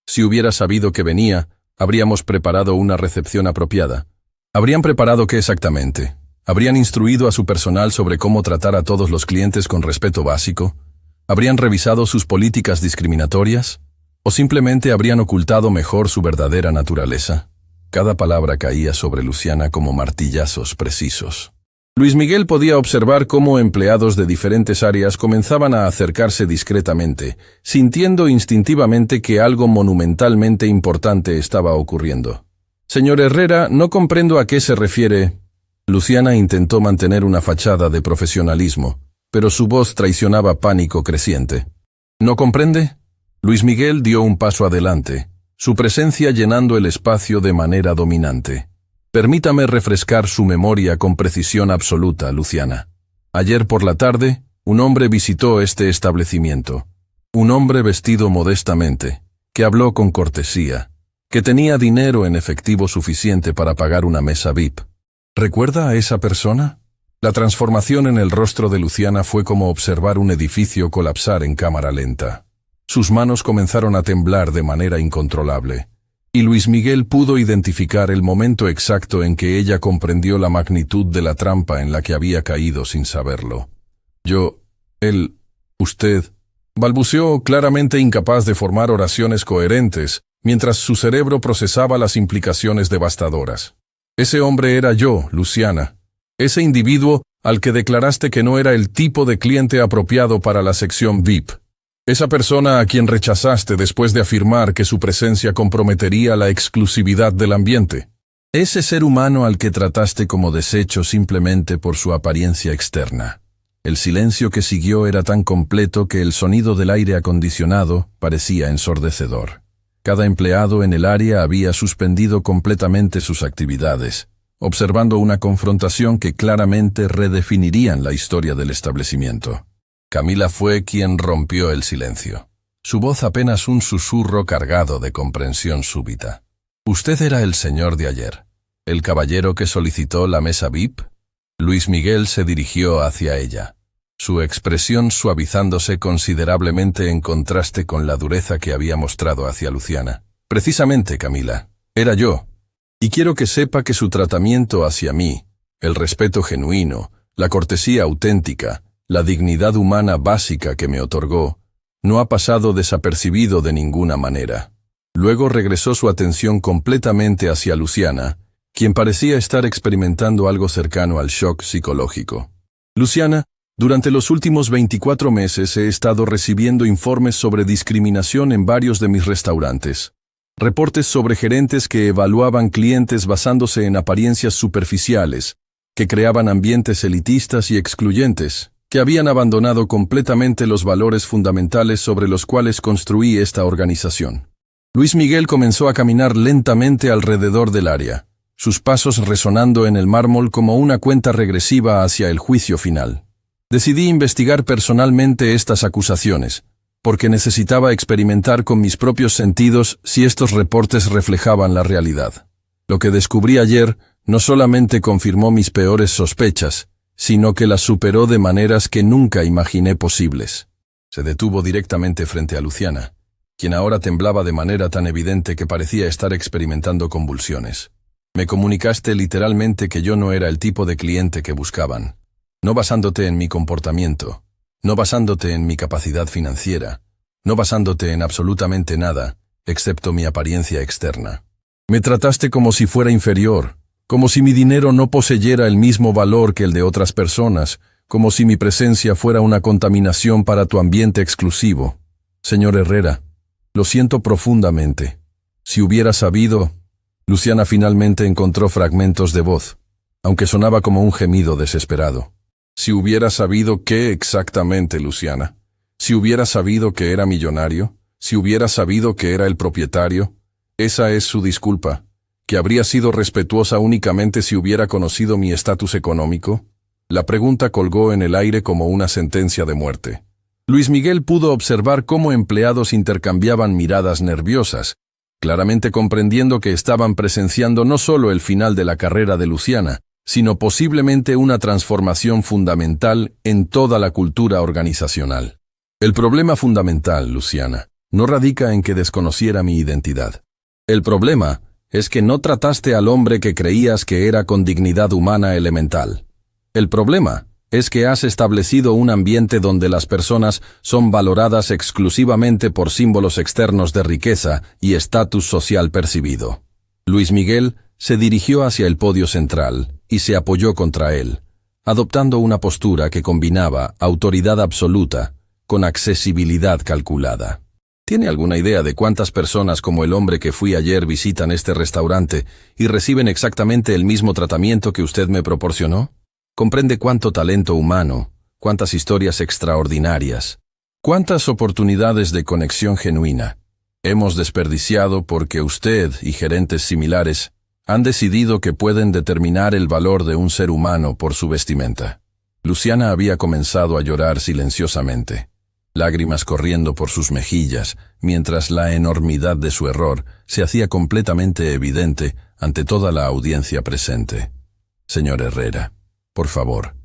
si hubiera sabido que venía, habríamos preparado una recepción apropiada». «¿Habrían preparado qué exactamente? ¿Habrían instruido a su personal sobre cómo tratar a todos los clientes con respeto básico? ¿Habrían revisado sus políticas discriminatorias? ¿O simplemente habrían ocultado mejor su verdadera naturaleza?» Cada palabra caía sobre Luciana como martillazos precisos. Luis Miguel podía observar cómo empleados de diferentes áreas comenzaban a acercarse discretamente, sintiendo instintivamente que algo monumentalmente importante estaba ocurriendo. «Señor Herrera, no comprendo a qué se refiere». Luciana intentó mantener una fachada de profesionalismo, pero su voz traicionaba pánico creciente. «¿No comprende?» Luis Miguel dio un paso adelante, su presencia llenando el espacio de manera dominante. «Permítame refrescar su memoria con precisión absoluta, Luciana. Ayer por la tarde, un hombre visitó este establecimiento. Un hombre vestido modestamente, que habló con cortesía, que tenía dinero en efectivo suficiente para pagar una mesa VIP. ¿Recuerda a esa persona?» La transformación en el rostro de Luciana fue como observar un edificio colapsar en cámara lenta. Sus manos comenzaron a temblar de manera incontrolable, y Luis Miguel pudo identificar el momento exacto en que ella comprendió la magnitud de la trampa en la que había caído sin saberlo. Usted, balbuceó claramente incapaz de formar oraciones coherentes, mientras su cerebro procesaba las implicaciones devastadoras. Ese hombre era yo, Luciana. Ese individuo al que declaraste que no era el tipo de cliente apropiado para la sección VIP. Esa persona a quien rechazaste después de afirmar que su presencia comprometería la exclusividad del ambiente. Ese ser humano al que trataste como desecho simplemente por su apariencia externa. El silencio que siguió era tan completo que el sonido del aire acondicionado parecía ensordecedor. Cada empleado en el área había suspendido completamente sus actividades, observando una confrontación que claramente redefinirían la historia del establecimiento. Camila fue quien rompió el silencio. Su voz apenas un susurro cargado de comprensión súbita. «¿Usted era el señor de ayer? ¿El caballero que solicitó la mesa VIP?» Luis Miguel se dirigió hacia ella, su expresión suavizándose considerablemente en contraste con la dureza que había mostrado hacia Luciana. «Precisamente, Camila, era yo. Y quiero que sepa que su tratamiento hacia mí, el respeto genuino, la cortesía auténtica, la dignidad humana básica que me otorgó, no ha pasado desapercibido de ninguna manera». Luego regresó su atención completamente hacia Luciana, quien parecía estar experimentando algo cercano al shock psicológico. «Luciana, durante los últimos 24 meses he estado recibiendo informes sobre discriminación en varios de mis restaurantes. Reportes sobre gerentes que evaluaban clientes basándose en apariencias superficiales, que creaban ambientes elitistas y excluyentes, que habían abandonado completamente los valores fundamentales sobre los cuales construí esta organización». Luis Miguel comenzó a caminar lentamente alrededor del área, sus pasos resonando en el mármol como una cuenta regresiva hacia el juicio final. «Decidí investigar personalmente estas acusaciones, porque necesitaba experimentar con mis propios sentidos si estos reportes reflejaban la realidad. Lo que descubrí ayer no solamente confirmó mis peores sospechas, sino que las superó de maneras que nunca imaginé posibles». Se detuvo directamente frente a Luciana, quien ahora temblaba de manera tan evidente que parecía estar experimentando convulsiones. «Me comunicaste literalmente que yo no era el tipo de cliente que buscaban, no basándote en mi comportamiento, no basándote en mi capacidad financiera, no basándote en absolutamente nada, excepto mi apariencia externa. Me trataste como si fuera inferior, como si mi dinero no poseyera el mismo valor que el de otras personas, como si mi presencia fuera una contaminación para tu ambiente exclusivo. Señor Herrera, lo siento profundamente. Si hubiera sabido...» Luciana finalmente encontró fragmentos de voz, aunque sonaba como un gemido desesperado. «Si hubiera sabido qué exactamente, Luciana. Si hubiera sabido que era millonario, si hubiera sabido que era el propietario. Esa es su disculpa, que habría sido respetuosa únicamente si hubiera conocido mi estatus económico». La pregunta colgó en el aire como una sentencia de muerte. Luis Miguel pudo observar cómo empleados intercambiaban miradas nerviosas, claramente comprendiendo que estaban presenciando no solo el final de la carrera de Luciana, sino posiblemente una transformación fundamental en toda la cultura organizacional. «El problema fundamental, Luciana, no radica en que desconociera mi identidad. El problema es que no trataste al hombre que creías que era con dignidad humana elemental. El problema es que has establecido un ambiente donde las personas son valoradas exclusivamente por símbolos externos de riqueza y estatus social percibido». Luis Miguel se dirigió hacia el podio central y se apoyó contra él, adoptando una postura que combinaba autoridad absoluta con accesibilidad calculada. ¿Tiene alguna idea de cuántas personas como el hombre que fui ayer visitan este restaurante y reciben exactamente el mismo tratamiento que usted me proporcionó? ¿Comprende cuánto talento humano, cuántas historias extraordinarias, cuántas oportunidades de conexión genuina hemos desperdiciado porque usted y gerentes similares han decidido que pueden determinar el valor de un ser humano por su vestimenta? Luciana había comenzado a llorar silenciosamente, lágrimas corriendo por sus mejillas, mientras la enormidad de su error se hacía completamente evidente ante toda la audiencia presente. Señor Herrera, por favor,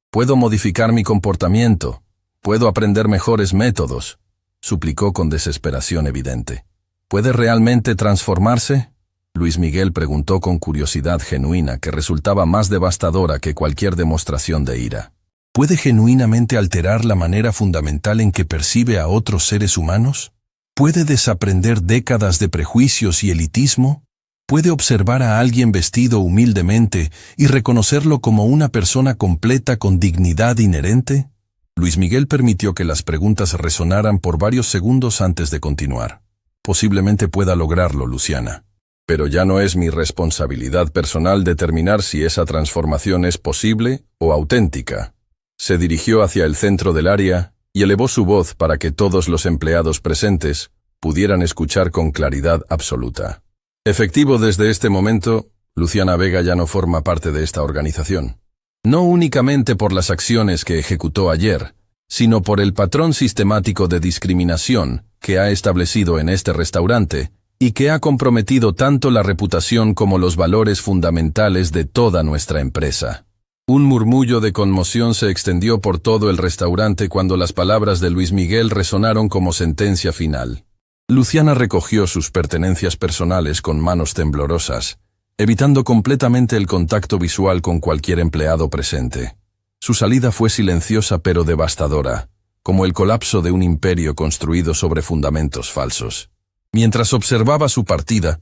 puedo modificar mi comportamiento, puedo aprender mejores métodos, suplicó con desesperación evidente. ¿Puede realmente transformarse? Luis Miguel preguntó con curiosidad genuina que resultaba más devastadora que cualquier demostración de ira. ¿Puede genuinamente alterar la manera fundamental en que percibe a otros seres humanos? ¿Puede desaprender décadas de prejuicios y elitismo? ¿Puede observar a alguien vestido humildemente y reconocerlo como una persona completa con dignidad inherente? Luis Miguel permitió que las preguntas resonaran por varios segundos antes de continuar. Posiblemente pueda lograrlo, Luciana. Pero ya no es mi responsabilidad personal determinar si esa transformación es posible o auténtica. Se dirigió hacia el centro del área y elevó su voz para que todos los empleados presentes pudieran escuchar con claridad absoluta. Efectivo desde este momento, Luciana Vega ya no forma parte de esta organización. No únicamente por las acciones que ejecutó ayer, sino por el patrón sistemático de discriminación que ha establecido en este restaurante y que ha comprometido tanto la reputación como los valores fundamentales de toda nuestra empresa. Un murmullo de conmoción se extendió por todo el restaurante cuando las palabras de Luis Miguel resonaron como sentencia final. Luciana recogió sus pertenencias personales con manos temblorosas, evitando completamente el contacto visual con cualquier empleado presente. Su salida fue silenciosa pero devastadora, como el colapso de un imperio construido sobre fundamentos falsos. Mientras observaba su partida,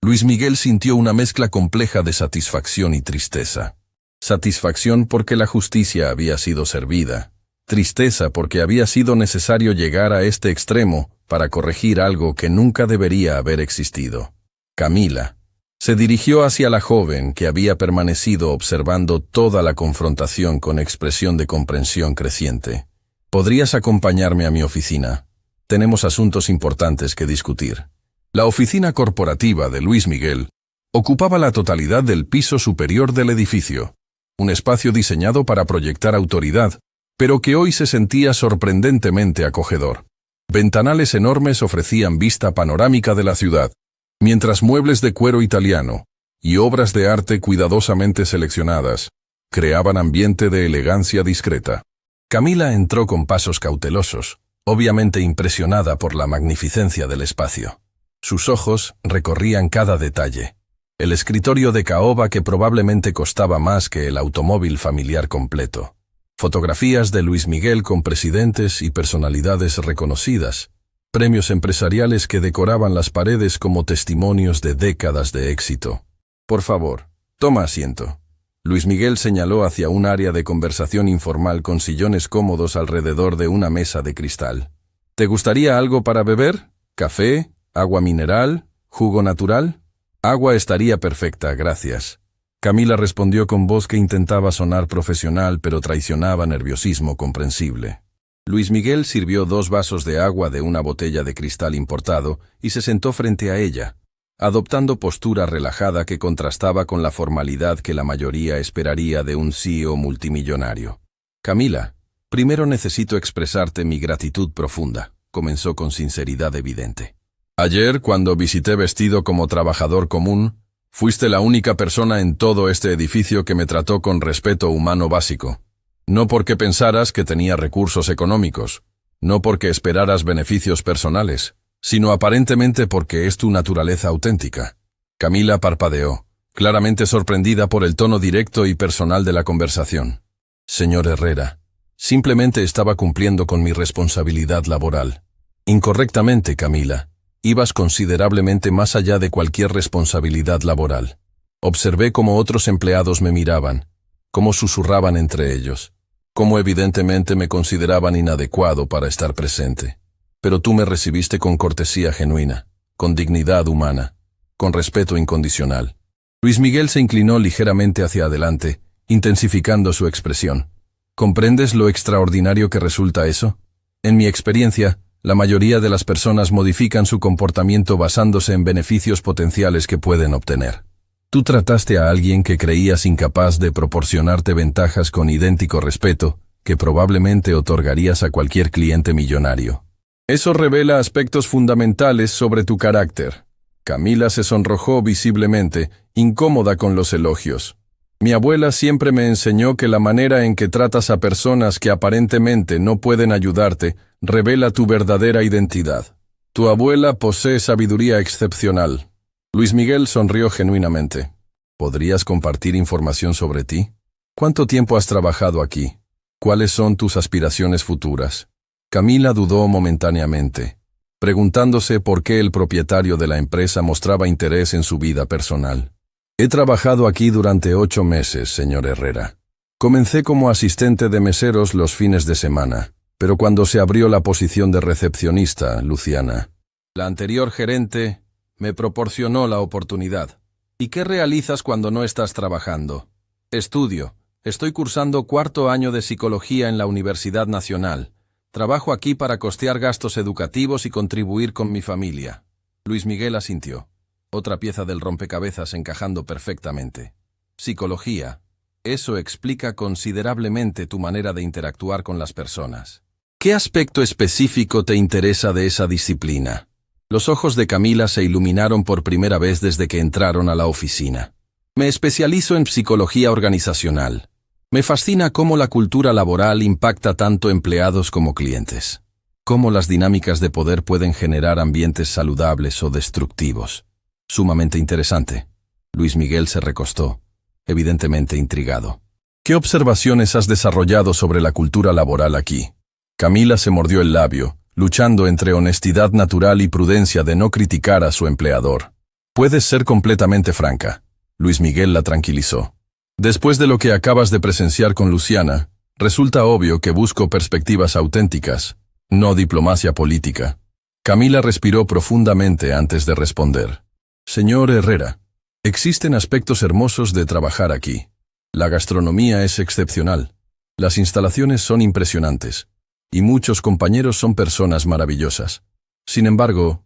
Luis Miguel sintió una mezcla compleja de satisfacción y tristeza. Satisfacción porque la justicia había sido servida. Tristeza porque había sido necesario llegar a este extremo para corregir algo que nunca debería haber existido. Camila se dirigió hacia la joven que había permanecido observando toda la confrontación con expresión de comprensión creciente. ¿Podrías acompañarme a mi oficina? Tenemos asuntos importantes que discutir. La oficina corporativa de Luis Miguel ocupaba la totalidad del piso superior del edificio, un espacio diseñado para proyectar autoridad, pero que hoy se sentía sorprendentemente acogedor. Ventanales enormes ofrecían vista panorámica de la ciudad, mientras muebles de cuero italiano y obras de arte cuidadosamente seleccionadas creaban ambiente de elegancia discreta. Camila entró con pasos cautelosos, obviamente impresionada por la magnificencia del espacio. Sus ojos recorrían cada detalle. El escritorio de caoba que probablemente costaba más que el automóvil familiar completo. Fotografías de Luis Miguel con presidentes y personalidades reconocidas. Premios empresariales que decoraban las paredes como testimonios de décadas de éxito. Por favor, toma asiento. Luis Miguel señaló hacia un área de conversación informal con sillones cómodos alrededor de una mesa de cristal. ¿Te gustaría algo para beber? ¿Café? ¿Agua mineral? ¿Jugo natural? Agua estaría perfecta, gracias. Camila respondió con voz que intentaba sonar profesional pero traicionaba nerviosismo comprensible. Luis Miguel sirvió 2 vasos de agua de una botella de cristal importado y se sentó frente a ella, adoptando postura relajada que contrastaba con la formalidad que la mayoría esperaría de un CEO multimillonario. Camila, primero necesito expresarte mi gratitud profunda, comenzó con sinceridad evidente. Ayer, cuando visité vestido como trabajador común, fuiste la única persona en todo este edificio que me trató con respeto humano básico. No porque pensaras que tenía recursos económicos, no porque esperaras beneficios personales, sino aparentemente porque es tu naturaleza auténtica. Camila parpadeó, claramente sorprendida por el tono directo y personal de la conversación. Señor Herrera, simplemente estaba cumpliendo con mi responsabilidad laboral. Incorrectamente, Camila. Ibas considerablemente más allá de cualquier responsabilidad laboral. Observé cómo otros empleados me miraban, cómo susurraban entre ellos, cómo evidentemente me consideraban inadecuado para estar presente. Pero tú me recibiste con cortesía genuina, con dignidad humana, con respeto incondicional. Luis Miguel se inclinó ligeramente hacia adelante, intensificando su expresión. ¿Comprendes lo extraordinario que resulta eso? En mi experiencia, la mayoría de las personas modifican su comportamiento basándose en beneficios potenciales que pueden obtener. Tú trataste a alguien que creías incapaz de proporcionarte ventajas con idéntico respeto, que probablemente otorgarías a cualquier cliente millonario. Eso revela aspectos fundamentales sobre tu carácter. Camila se sonrojó visiblemente, incómoda con los elogios. Mi abuela siempre me enseñó que la manera en que tratas a personas que aparentemente no pueden ayudarte revela tu verdadera identidad. Tu abuela posee sabiduría excepcional. Luis Miguel sonrió genuinamente. ¿Podrías compartir información sobre ti? ¿Cuánto tiempo has trabajado aquí? ¿Cuáles son tus aspiraciones futuras? Camila dudó momentáneamente, preguntándose por qué el propietario de la empresa mostraba interés en su vida personal. He trabajado aquí durante 8 meses, señor Herrera. Comencé como asistente de meseros los fines de semana, pero cuando se abrió la posición de recepcionista, Luciana, la anterior gerente, me proporcionó la oportunidad. ¿Y qué realizas cuando no estás trabajando? Estudio. Estoy cursando 4º año de psicología en la Universidad Nacional. Trabajo aquí para costear gastos educativos y contribuir con mi familia. Luis Miguel asintió. Otra pieza del rompecabezas encajando perfectamente. Psicología. Eso explica considerablemente tu manera de interactuar con las personas. ¿Qué aspecto específico te interesa de esa disciplina? Los ojos de Camila se iluminaron por primera vez desde que entraron a la oficina. Me especializo en psicología organizacional. Me fascina cómo la cultura laboral impacta tanto empleados como clientes. Cómo las dinámicas de poder pueden generar ambientes saludables o destructivos. Sumamente interesante. Luis Miguel se recostó, evidentemente intrigado. ¿Qué observaciones has desarrollado sobre la cultura laboral aquí? Camila se mordió el labio, luchando entre honestidad natural y prudencia de no criticar a su empleador. Puedes ser completamente franca. Luis Miguel la tranquilizó. Después de lo que acabas de presenciar con Luciana, resulta obvio que busco perspectivas auténticas, no diplomacia política. Camila respiró profundamente antes de responder. Señor Herrera, existen aspectos hermosos de trabajar aquí. La gastronomía es excepcional. Las instalaciones son impresionantes. Y muchos compañeros son personas maravillosas. Sin embargo,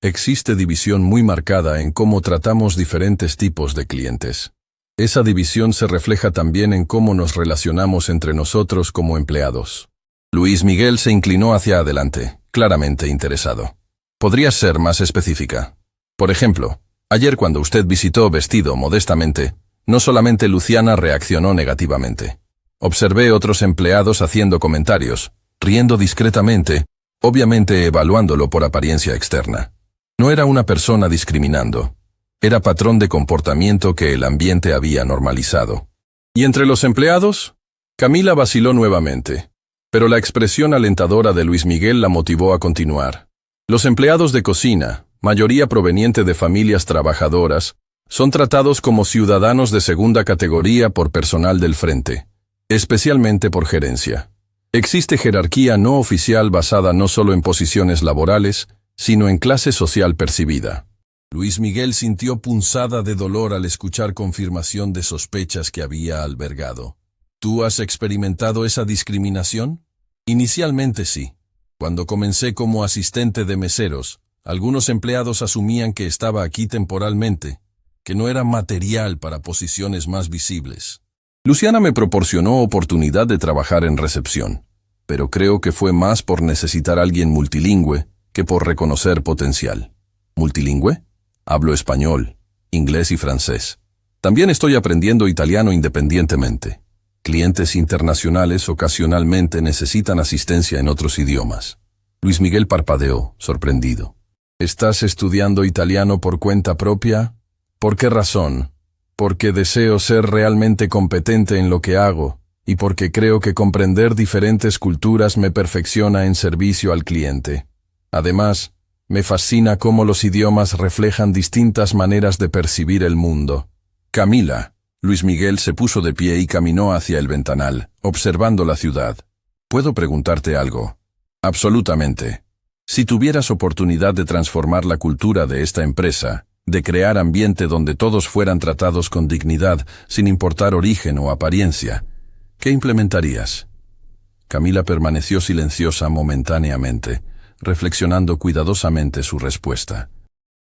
existe división muy marcada en cómo tratamos diferentes tipos de clientes. Esa división se refleja también en cómo nos relacionamos entre nosotros como empleados. Luis Miguel se inclinó hacia adelante, claramente interesado. ¿Podrías ser más específica? Por ejemplo, ayer cuando usted visitó vestido modestamente, no solamente Luciana reaccionó negativamente. Observé otros empleados haciendo comentarios, riendo discretamente, obviamente evaluándolo por apariencia externa. No era una persona discriminando. Era patrón de comportamiento que el ambiente había normalizado. ¿Y entre los empleados? Camila vaciló nuevamente, pero la expresión alentadora de Luis Miguel la motivó a continuar. Los empleados de cocina, mayoría proveniente de familias trabajadoras, son tratados como ciudadanos de segunda categoría por personal del frente, especialmente por gerencia. Existe jerarquía no oficial basada no solo en posiciones laborales, sino en clase social percibida. Luis Miguel sintió punzada de dolor al escuchar confirmación de sospechas que había albergado. ¿Tú has experimentado esa discriminación? Inicialmente sí. Cuando comencé como asistente de meseros, algunos empleados asumían que estaba aquí temporalmente, que no era material para posiciones más visibles. Luciana me proporcionó oportunidad de trabajar en recepción, pero creo que fue más por necesitar a alguien multilingüe que por reconocer potencial. ¿Multilingüe? Hablo español, inglés y francés. También estoy aprendiendo italiano independientemente. Clientes internacionales ocasionalmente necesitan asistencia en otros idiomas. Luis Miguel parpadeó, sorprendido. ¿Estás estudiando italiano por cuenta propia? ¿Por qué razón? Porque deseo ser realmente competente en lo que hago, y porque creo que comprender diferentes culturas me perfecciona en servicio al cliente. Además, Me fascina cómo los idiomas reflejan distintas maneras de percibir el mundo. Camila. Luis Miguel se puso de pie y caminó hacia el ventanal, observando la ciudad. ¿Puedo preguntarte algo? Absolutamente. Si tuvieras oportunidad de transformar la cultura de esta empresa, de crear ambiente donde todos fueran tratados con dignidad, sin importar origen o apariencia, ¿qué implementarías? Camila permaneció silenciosa momentáneamente, reflexionando cuidadosamente su respuesta.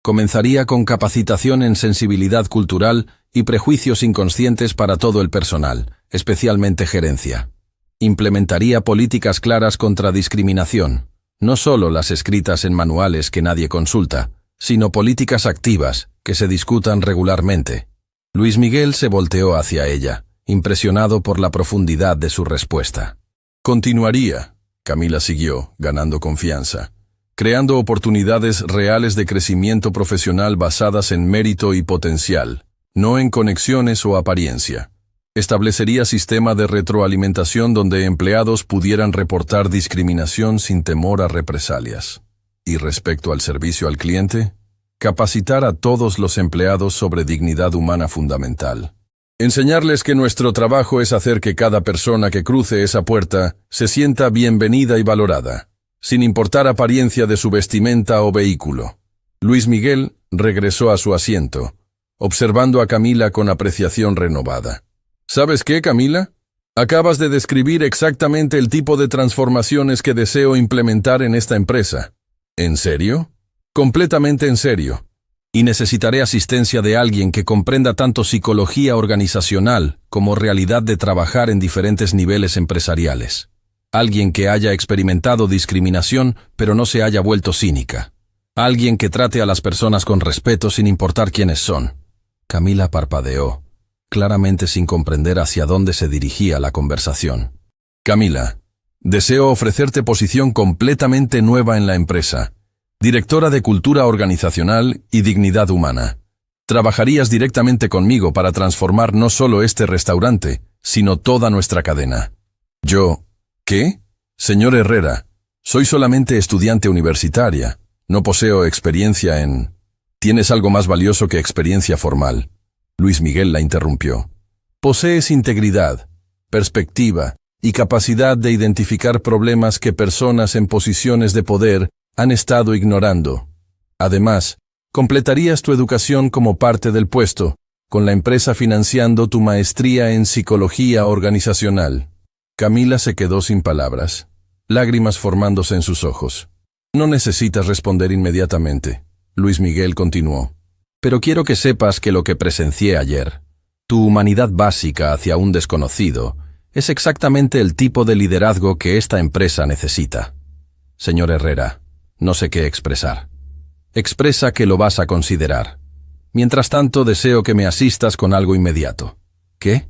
Comenzaría con capacitación en sensibilidad cultural y prejuicios inconscientes para todo el personal, especialmente gerencia. Implementaría políticas claras contra discriminación, no solo las escritas en manuales que nadie consulta, sino políticas activas que se discutan regularmente. Luis Miguel se volteó hacia ella, impresionado por la profundidad de su respuesta. Continuaría, Camila siguió, ganando confianza, creando oportunidades reales de crecimiento profesional basadas en mérito y potencial, no en conexiones o apariencia. Establecería sistema de retroalimentación donde empleados pudieran reportar discriminación sin temor a represalias. Y respecto al servicio al cliente, capacitar a todos los empleados sobre dignidad humana fundamental. Enseñarles que nuestro trabajo es hacer que cada persona que cruce esa puerta se sienta bienvenida y valorada, sin importar apariencia de su vestimenta o vehículo. Luis Miguel regresó a su asiento, observando a Camila con apreciación renovada. ¿Sabes qué, Camila? Acabas de describir exactamente el tipo de transformaciones que deseo implementar en esta empresa. ¿En serio? Completamente en serio. Y necesitaré asistencia de alguien que comprenda tanto psicología organizacional como realidad de trabajar en diferentes niveles empresariales. Alguien que haya experimentado discriminación, pero no se haya vuelto cínica. Alguien que trate a las personas con respeto sin importar quiénes son. Camila parpadeó, claramente sin comprender hacia dónde se dirigía la conversación. Camila, deseo ofrecerte posición completamente nueva en la empresa. Directora de Cultura Organizacional y Dignidad Humana. Trabajarías directamente conmigo para transformar no solo este restaurante, sino toda nuestra cadena. Yo, ¿qué? Señor Herrera, soy solamente estudiante universitaria. No poseo experiencia en... Tienes algo más valioso que experiencia formal. Luis Miguel la interrumpió. Posees integridad, perspectiva y capacidad de identificar problemas que personas en posiciones de poder han estado ignorando. Además, completarías tu educación como parte del puesto, con la empresa financiando tu maestría en psicología organizacional. Camila se quedó sin palabras, lágrimas formándose en sus ojos. No necesitas responder inmediatamente, Luis Miguel continuó. Pero quiero que sepas que lo que presencié ayer, tu humanidad básica hacia un desconocido, es exactamente el tipo de liderazgo que esta empresa necesita. Señor Herrera, no sé qué expresar. Expresa que lo vas a considerar. Mientras tanto, deseo que me asistas con algo inmediato. ¿Qué?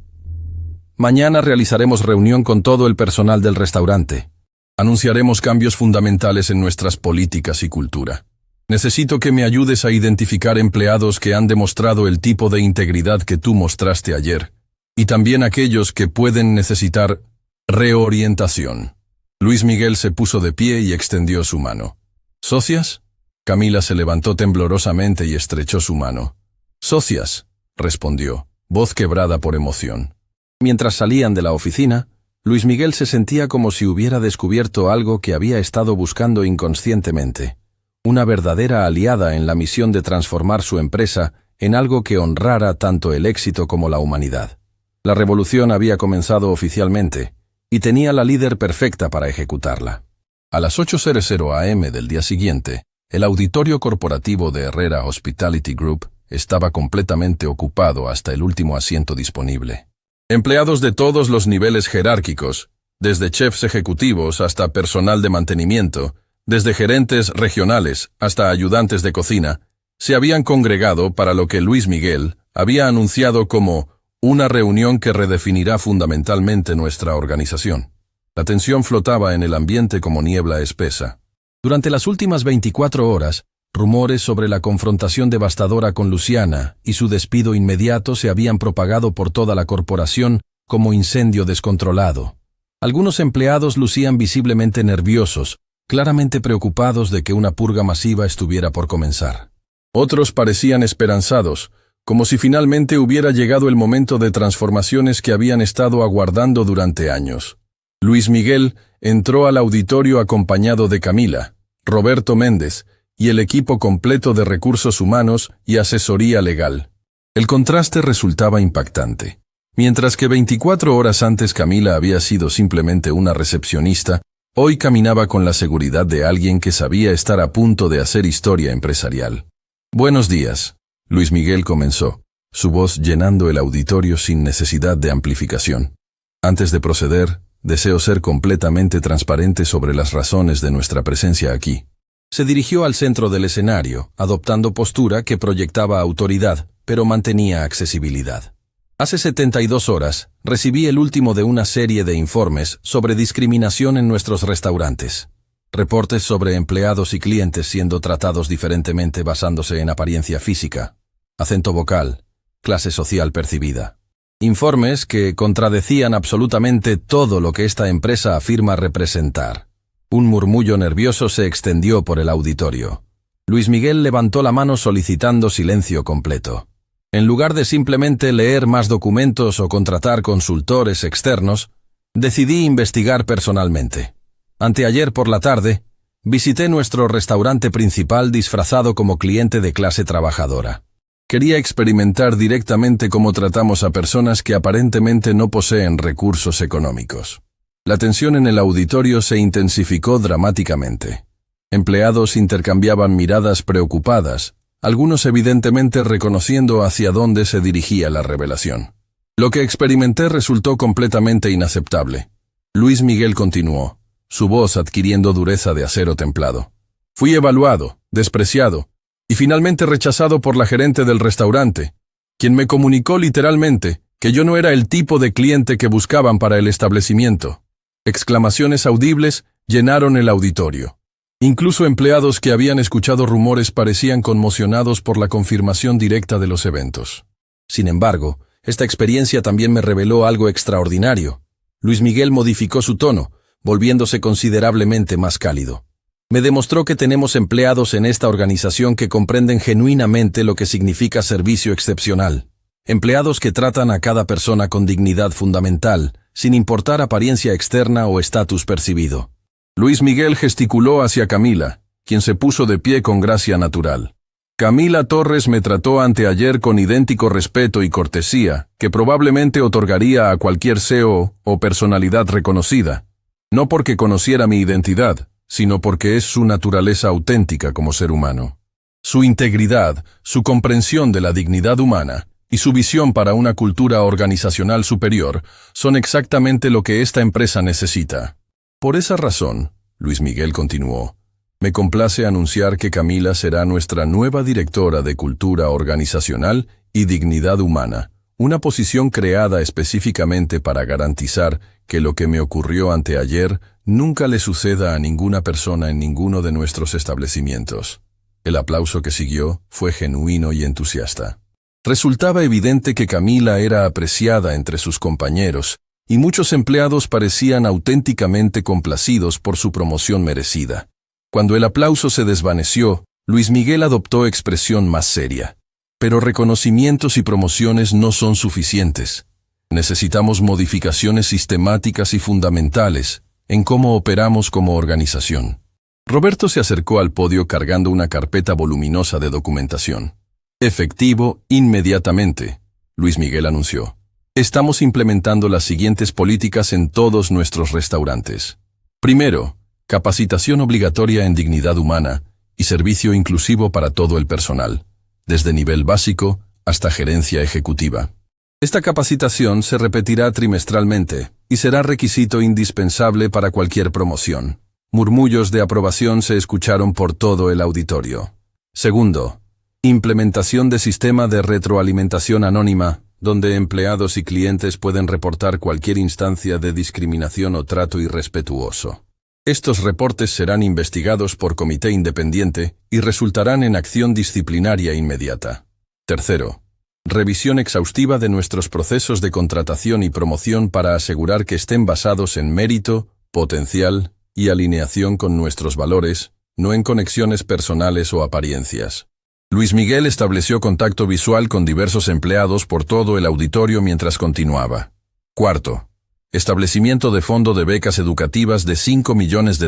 Mañana realizaremos reunión con todo el personal del restaurante. Anunciaremos cambios fundamentales en nuestras políticas y cultura. Necesito que me ayudes a identificar empleados que han demostrado el tipo de integridad que tú mostraste ayer, y también aquellos que pueden necesitar reorientación. Luis Miguel se puso de pie y extendió su mano. ¿Socias? Camila se levantó temblorosamente y estrechó su mano. «Socias», respondió, voz quebrada por emoción. Mientras salían de la oficina, Luis Miguel se sentía como si hubiera descubierto algo que había estado buscando inconscientemente. Una verdadera aliada en la misión de transformar su empresa en algo que honrara tanto el éxito como la humanidad. La revolución había comenzado oficialmente, y tenía la líder perfecta para ejecutarla. A las 8:00 am del día siguiente, el auditorio corporativo de Herrera Hospitality Group estaba completamente ocupado hasta el último asiento disponible. Empleados de todos los niveles jerárquicos, desde chefs ejecutivos hasta personal de mantenimiento, desde gerentes regionales hasta ayudantes de cocina, se habían congregado para lo que Luis Miguel había anunciado como una reunión que redefinirá fundamentalmente nuestra organización. La tensión flotaba en el ambiente como niebla espesa. Durante las últimas 24 horas, rumores sobre la confrontación devastadora con Luciana y su despido inmediato se habían propagado por toda la corporación como incendio descontrolado. Algunos empleados lucían visiblemente nerviosos, claramente preocupados de que una purga masiva estuviera por comenzar. Otros parecían esperanzados, como si finalmente hubiera llegado el momento de transformaciones que habían estado aguardando durante años. Luis Miguel entró al auditorio acompañado de Camila, Roberto Méndez y el equipo completo de recursos humanos y asesoría legal. El contraste resultaba impactante. Mientras que 24 horas antes Camila había sido simplemente una recepcionista, hoy caminaba con la seguridad de alguien que sabía estar a punto de hacer historia empresarial. «Buenos días», Luis Miguel comenzó, su voz llenando el auditorio sin necesidad de amplificación. «Antes de proceder, deseo ser completamente transparente sobre las razones de nuestra presencia aquí». Se dirigió al centro del escenario, adoptando postura que proyectaba autoridad, pero mantenía accesibilidad. Hace 72 horas, recibí el último de una serie de informes sobre discriminación en nuestros restaurantes. Reportes sobre empleados y clientes siendo tratados diferentemente basándose en apariencia física, acento vocal, clase social percibida. Informes que contradecían absolutamente todo lo que esta empresa afirma representar. Un murmullo nervioso se extendió por el auditorio. Luis Miguel levantó la mano solicitando silencio completo. En lugar de simplemente leer más documentos o contratar consultores externos, decidí investigar personalmente. Anteayer por la tarde, visité nuestro restaurante principal disfrazado como cliente de clase trabajadora. Quería experimentar directamente cómo tratamos a personas que aparentemente no poseen recursos económicos. La tensión en el auditorio se intensificó dramáticamente. Empleados intercambiaban miradas preocupadas, algunos evidentemente reconociendo hacia dónde se dirigía la revelación. Lo que experimenté resultó completamente inaceptable. Luis Miguel continuó, su voz adquiriendo dureza de acero templado. Fui evaluado, despreciado, y finalmente rechazado por la gerente del restaurante, quien me comunicó literalmente que yo no era el tipo de cliente que buscaban para el establecimiento. Exclamaciones audibles llenaron el auditorio. Incluso empleados que habían escuchado rumores parecían conmocionados por la confirmación directa de los eventos. Sin embargo, esta experiencia también me reveló algo extraordinario. Luis Miguel modificó su tono, volviéndose considerablemente más cálido. Me demostró que tenemos empleados en esta organización que comprenden genuinamente lo que significa servicio excepcional. Empleados que tratan a cada persona con dignidad fundamental, sin importar apariencia externa o estatus percibido. Luis Miguel gesticuló hacia Camila, quien se puso de pie con gracia natural. Camila Torres me trató anteayer con idéntico respeto y cortesía que probablemente otorgaría a cualquier CEO o personalidad reconocida, no porque conociera mi identidad, sino porque es su naturaleza auténtica como ser humano. Su integridad, su comprensión de la dignidad humana y su visión para una cultura organizacional superior son exactamente lo que esta empresa necesita. Por esa razón, Luis Miguel continuó, me complace anunciar que Camila será nuestra nueva directora de Cultura Organizacional y Dignidad Humana, una posición creada específicamente para garantizar que lo que me ocurrió anteayer nunca le suceda a ninguna persona en ninguno de nuestros establecimientos. El aplauso que siguió fue genuino y entusiasta. Resultaba evidente que Camila era apreciada entre sus compañeros, y muchos empleados parecían auténticamente complacidos por su promoción merecida. Cuando el aplauso se desvaneció, Luis Miguel adoptó expresión más seria. Pero reconocimientos y promociones no son suficientes. Necesitamos modificaciones sistemáticas y fundamentales en cómo operamos como organización. Roberto se acercó al podio cargando una carpeta voluminosa de documentación. Efectivo inmediatamente, Luis Miguel anunció. Estamos implementando las siguientes políticas en todos nuestros restaurantes. Primero, capacitación obligatoria en dignidad humana y servicio inclusivo para todo el personal, desde nivel básico hasta gerencia ejecutiva. Esta capacitación se repetirá trimestralmente y será requisito indispensable para cualquier promoción. Murmullos de aprobación se escucharon por todo el auditorio. Segundo, implementación de sistema de retroalimentación anónima, donde empleados y clientes pueden reportar cualquier instancia de discriminación o trato irrespetuoso. Estos reportes serán investigados por comité independiente y resultarán en acción disciplinaria inmediata. Tercero, revisión exhaustiva de nuestros procesos de contratación y promoción para asegurar que estén basados en mérito, potencial y alineación con nuestros valores, no en conexiones personales o apariencias. Luis Miguel estableció contacto visual con diversos empleados por todo el auditorio mientras continuaba. Cuarto, establecimiento de fondo de becas educativas de $5 millones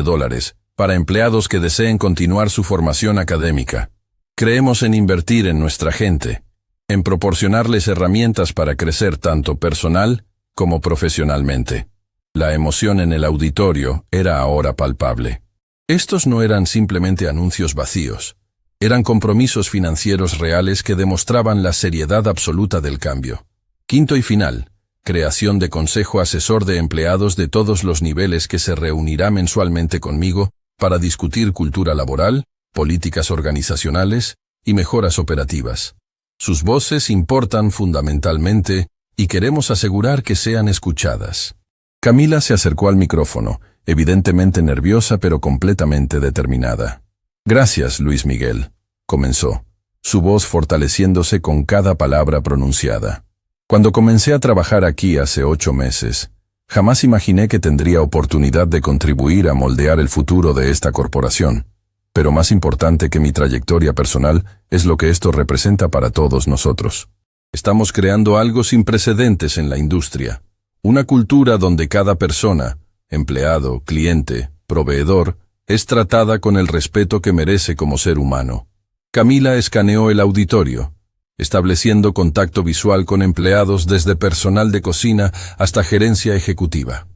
para empleados que deseen continuar su formación académica. Creemos en invertir en nuestra gente, en proporcionarles herramientas para crecer tanto personal como profesionalmente. La emoción en el auditorio era ahora palpable. Estos no eran simplemente anuncios vacíos. Eran compromisos financieros reales que demostraban la seriedad absoluta del cambio. Quinto y final, creación de consejo asesor de empleados de todos los niveles que se reunirá mensualmente conmigo para discutir cultura laboral, políticas organizacionales y mejoras operativas. Sus voces importan fundamentalmente y queremos asegurar que sean escuchadas. Camila se acercó al micrófono, evidentemente nerviosa pero completamente determinada. Gracias, Luis Miguel, comenzó, su voz fortaleciéndose con cada palabra pronunciada. Cuando comencé a trabajar aquí hace 8 meses, jamás imaginé que tendría oportunidad de contribuir a moldear el futuro de esta corporación. Pero más importante que mi trayectoria personal es lo que esto representa para todos nosotros. Estamos creando algo sin precedentes en la industria. Una cultura donde cada persona, empleado, cliente, proveedor, es tratada con el respeto que merece como ser humano. Camila escaneó el auditorio, estableciendo contacto visual con empleados desde personal de cocina hasta gerencia ejecutiva.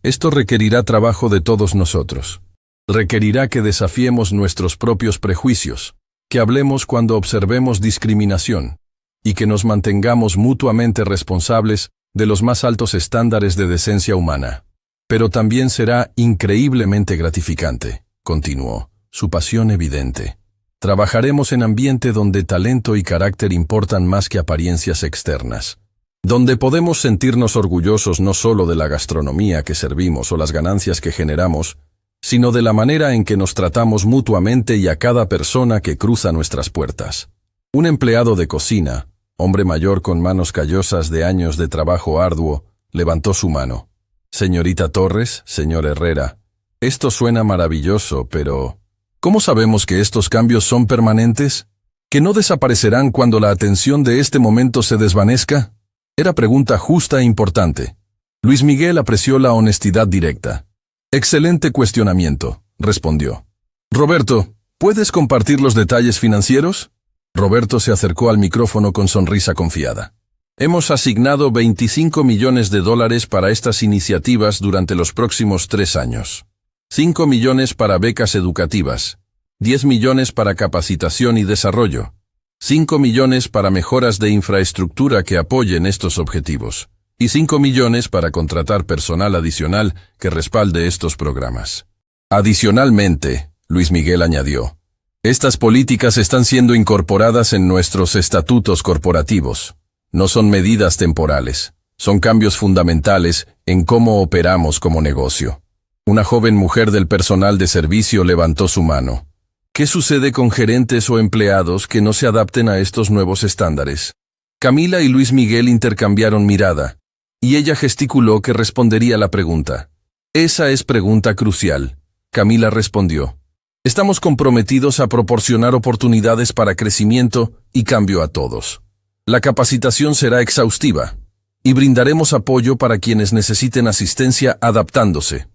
Esto requerirá trabajo de todos nosotros. Requerirá que desafiemos nuestros propios prejuicios, que hablemos cuando observemos discriminación, y que nos mantengamos mutuamente responsables de los más altos estándares de decencia humana. Pero también será increíblemente gratificante, continuó, su pasión evidente. Trabajaremos en ambiente donde talento y carácter importan más que apariencias externas. Donde podemos sentirnos orgullosos no solo de la gastronomía que servimos o las ganancias que generamos, sino de la manera en que nos tratamos mutuamente y a cada persona que cruza nuestras puertas. Un empleado de cocina, hombre mayor con manos callosas de años de trabajo arduo, levantó su mano. Señorita Torres, señor Herrera, esto suena maravilloso, pero ¿cómo sabemos que estos cambios son permanentes? ¿Que no desaparecerán cuando la atención de este momento se desvanezca? Era pregunta justa e importante. Luis Miguel apreció la honestidad directa. Excelente cuestionamiento, respondió. Roberto, ¿puedes compartir los detalles financieros? Roberto se acercó al micrófono con sonrisa confiada. Hemos asignado $25 millones para estas iniciativas durante los próximos 3 años. 5 millones para becas educativas, 10 millones para capacitación y desarrollo, 5 millones para mejoras de infraestructura que apoyen estos objetivos, y 5 millones para contratar personal adicional que respalde estos programas. Adicionalmente, Luis Miguel añadió, estas políticas están siendo incorporadas en nuestros estatutos corporativos. No son medidas temporales, son cambios fundamentales en cómo operamos como negocio. Una joven mujer del personal de servicio levantó su mano. ¿Qué sucede con gerentes o empleados que no se adapten a estos nuevos estándares? Camila y Luis Miguel intercambiaron mirada, y ella gesticuló que respondería la pregunta. Esa es pregunta crucial. Camila respondió. Estamos comprometidos a proporcionar oportunidades para crecimiento y cambio a todos. La capacitación será exhaustiva, y brindaremos apoyo para quienes necesiten asistencia adaptándose.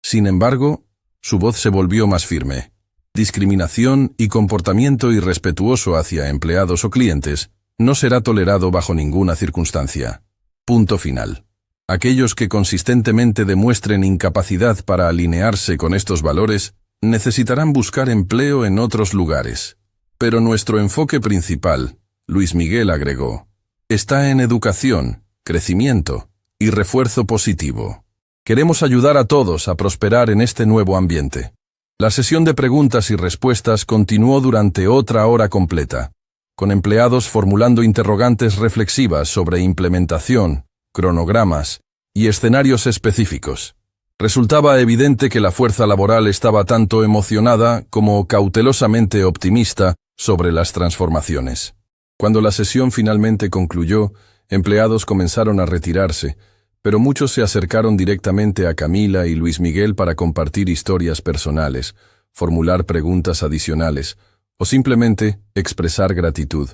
Sin embargo, su voz se volvió más firme. Discriminación y comportamiento irrespetuoso hacia empleados o clientes no será tolerado bajo ninguna circunstancia. Punto final. Aquellos que consistentemente demuestren incapacidad para alinearse con estos valores necesitarán buscar empleo en otros lugares. Pero nuestro enfoque principal, Luis Miguel agregó, está en educación, crecimiento y refuerzo positivo. Queremos ayudar a todos a prosperar en este nuevo ambiente. La sesión de preguntas y respuestas continuó durante otra hora completa, con empleados formulando interrogantes reflexivas sobre implementación, cronogramas y escenarios específicos. Resultaba evidente que la fuerza laboral estaba tanto emocionada como cautelosamente optimista sobre las transformaciones. Cuando la sesión finalmente concluyó, empleados comenzaron a retirarse, pero muchos se acercaron directamente a Camila y Luis Miguel para compartir historias personales, formular preguntas adicionales o simplemente expresar gratitud.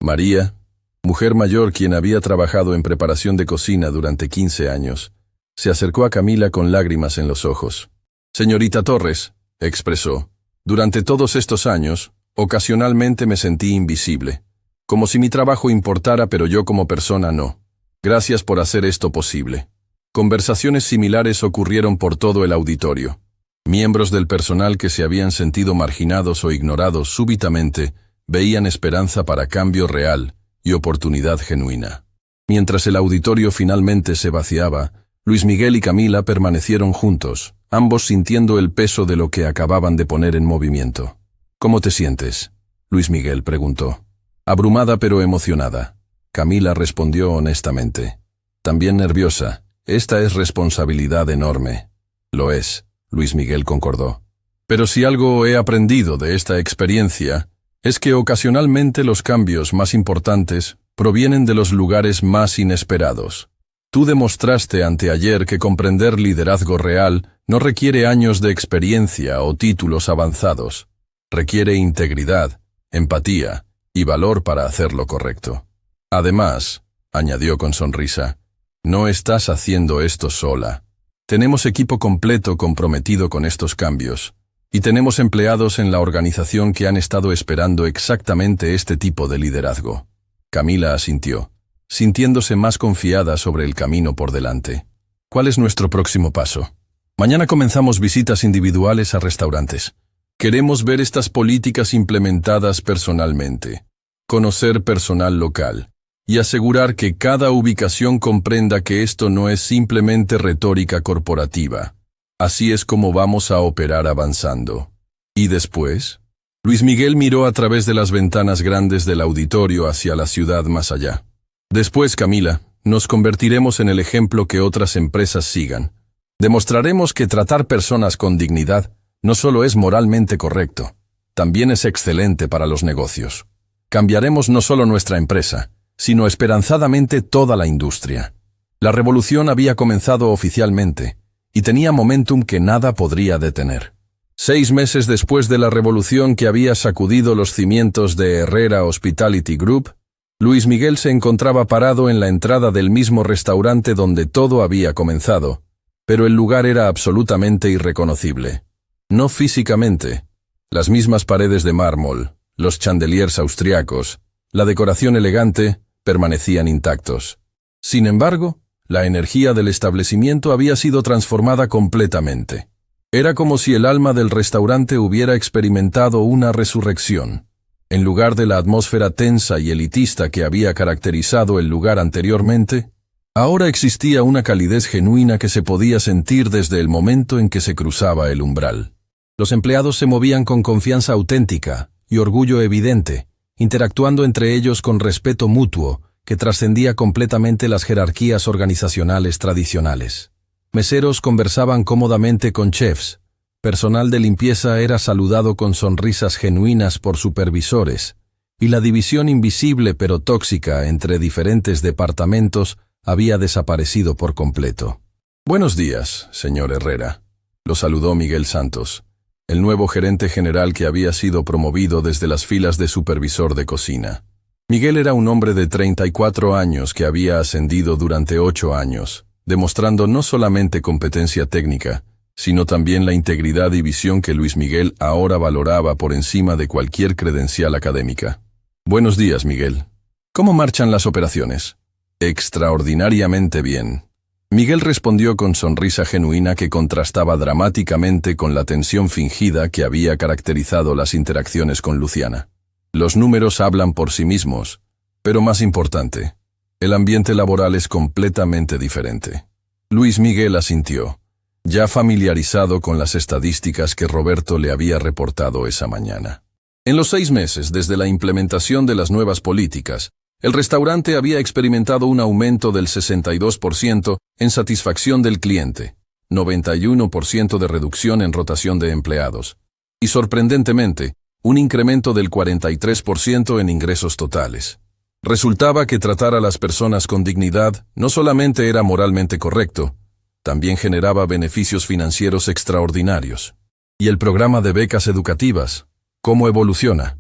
María, mujer mayor quien había trabajado en preparación de cocina durante 15 años, se acercó a Camila con lágrimas en los ojos. «Señorita Torres», expresó, «durante todos estos años, ocasionalmente me sentí invisible, como si mi trabajo importara pero yo como persona no. Gracias por hacer esto posible». Conversaciones similares ocurrieron por todo el auditorio. Miembros del personal que se habían sentido marginados o ignorados súbitamente veían esperanza para cambio real y oportunidad genuina. Mientras el auditorio finalmente se vaciaba, Luis Miguel y Camila permanecieron juntos, ambos sintiendo el peso de lo que acababan de poner en movimiento. «¿Cómo te sientes?», Luis Miguel preguntó. «Abrumada pero emocionada». Camila respondió honestamente. «También nerviosa. Esta es responsabilidad enorme». «Lo es», Luis Miguel concordó. «Pero si algo he aprendido de esta experiencia, es que ocasionalmente los cambios más importantes provienen de los lugares más inesperados. Tú demostraste anteayer que comprender liderazgo real no requiere años de experiencia o títulos avanzados. Requiere integridad, empatía y valor para hacer lo correcto. Además», añadió con sonrisa, «no estás haciendo esto sola. Tenemos equipo completo comprometido con estos cambios, y tenemos empleados en la organización que han estado esperando exactamente este tipo de liderazgo». Camila asintió, sintiéndose más confiada sobre el camino por delante. «¿Cuál es nuestro próximo paso?» «Mañana comenzamos visitas individuales a restaurantes. Queremos ver estas políticas implementadas personalmente, conocer personal local, y asegurar que cada ubicación comprenda que esto no es simplemente retórica corporativa. Así es como vamos a operar avanzando». «¿Y después?». Luis Miguel miró a través de las ventanas grandes del auditorio hacia la ciudad más allá. «Después, Camila, nos convertiremos en el ejemplo que otras empresas sigan. Demostraremos que tratar personas con dignidad no solo es moralmente correcto, también es excelente para los negocios. Cambiaremos no solo nuestra empresa, sino esperanzadamente toda la industria». La revolución había comenzado oficialmente, y tenía momentum que nada podría detener. 6 meses después de la revolución que había sacudido los cimientos de Herrera Hospitality Group, Luis Miguel se encontraba parado en la entrada del mismo restaurante donde todo había comenzado, pero el lugar era absolutamente irreconocible. No físicamente. Las mismas paredes de mármol, los chandeliers austriacos, la decoración elegante, permanecían intactos. Sin embargo, la energía del establecimiento había sido transformada completamente. Era como si el alma del restaurante hubiera experimentado una resurrección. En lugar de la atmósfera tensa y elitista que había caracterizado el lugar anteriormente, ahora existía una calidez genuina que se podía sentir desde el momento en que se cruzaba el umbral. Los empleados se movían con confianza auténtica y orgullo evidente, interactuando entre ellos con respeto mutuo que trascendía completamente las jerarquías organizacionales tradicionales. Meseros conversaban cómodamente con chefs, personal de limpieza era saludado con sonrisas genuinas por supervisores, y la división invisible pero tóxica entre diferentes departamentos había desaparecido por completo. «Buenos días, señor Herrera», lo saludó Miguel Santos, el nuevo gerente general que había sido promovido desde las filas de supervisor de cocina. Miguel era un hombre de 34 años que había ascendido durante 8 años, demostrando no solamente competencia técnica, sino también la integridad y visión que Luis Miguel ahora valoraba por encima de cualquier credencial académica. «Buenos días, Miguel. ¿Cómo marchan las operaciones?» «Extraordinariamente bien». Miguel respondió con sonrisa genuina que contrastaba dramáticamente con la tensión fingida que había caracterizado las interacciones con Luciana. «Los números hablan por sí mismos, pero más importante, el ambiente laboral es completamente diferente». Luis Miguel asintió, ya familiarizado con las estadísticas que Roberto le había reportado esa mañana. En los 6 meses desde la implementación de las nuevas políticas, el restaurante había experimentado un aumento del 62% en satisfacción del cliente, 91% de reducción en rotación de empleados, y sorprendentemente, un incremento del 43% en ingresos totales. Resultaba que tratar a las personas con dignidad no solamente era moralmente correcto, también generaba beneficios financieros extraordinarios. ¿Y el programa de becas educativas? ¿Cómo evoluciona?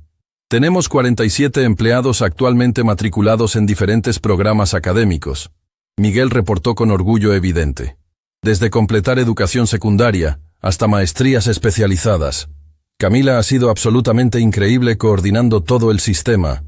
Tenemos 47 empleados actualmente matriculados en diferentes programas académicos. Miguel reportó con orgullo evidente. Desde completar educación secundaria hasta maestrías especializadas. Camila ha sido absolutamente increíble coordinando todo el sistema,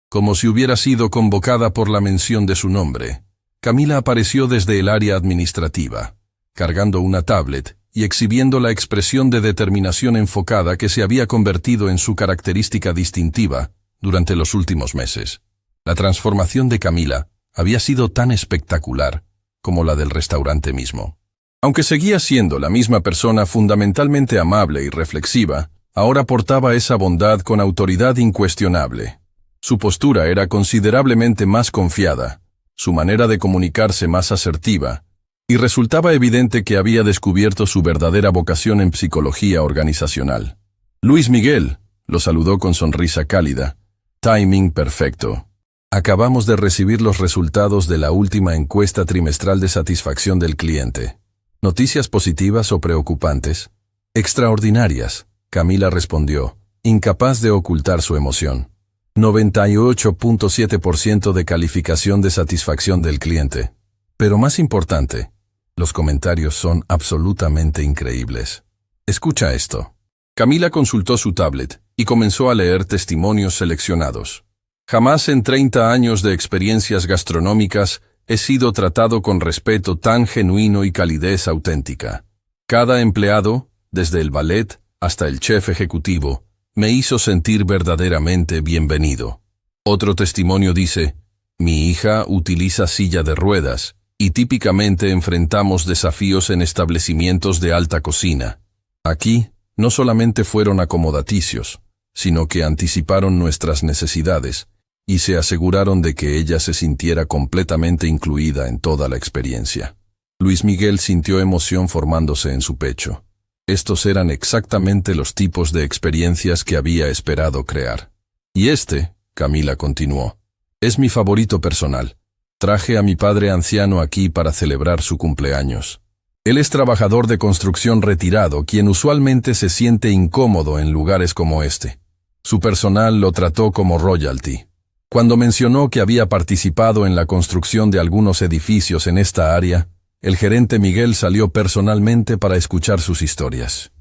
como si hubiera sido convocada por la mención de su nombre. Camila apareció desde el área administrativa, cargando una tablet y exhibiendo la expresión de determinación enfocada que se había convertido en su característica distintiva durante los últimos meses. La transformación de Camila había sido tan espectacular como la del restaurante mismo. Aunque seguía siendo la misma persona fundamentalmente amable y reflexiva, ahora portaba esa bondad con autoridad incuestionable. Su postura era considerablemente más confiada, su manera de comunicarse más asertiva, y resultaba evidente que había descubierto su verdadera vocación en psicología organizacional. Luis Miguel, lo saludó con sonrisa cálida. Timing perfecto. Acabamos de recibir los resultados de la última encuesta trimestral de satisfacción del cliente. ¿Noticias positivas o preocupantes? Extraordinarias, Camila respondió, incapaz de ocultar su emoción. 98.7% de calificación de satisfacción del cliente. Pero más importante, los comentarios son absolutamente increíbles. Escucha esto. Camila consultó su tablet y comenzó a leer testimonios seleccionados. Jamás en 30 años de experiencias gastronómicas he sido tratado con respeto tan genuino y calidez auténtica. Cada empleado, desde el ballet hasta el chef ejecutivo, me hizo sentir verdaderamente bienvenido. Otro testimonio dice, mi hija utiliza silla de ruedas y típicamente enfrentamos desafíos en establecimientos de alta cocina. Aquí, no solamente fueron acomodaticios, sino que anticiparon nuestras necesidades y se aseguraron de que ella se sintiera completamente incluida en toda la experiencia. Luis Miguel sintió emoción formándose en su pecho. Estos eran exactamente los tipos de experiencias que había esperado crear. Y Camila continuó, es mi favorito personal. Traje a mi padre anciano aquí para celebrar su cumpleaños. Él es trabajador de construcción retirado, quien usualmente se siente incómodo en lugares como este. Su personal lo trató como royalty. Cuando mencionó que había participado en la construcción de algunos edificios en esta área, el gerente Miguel salió personalmente para escuchar sus historias.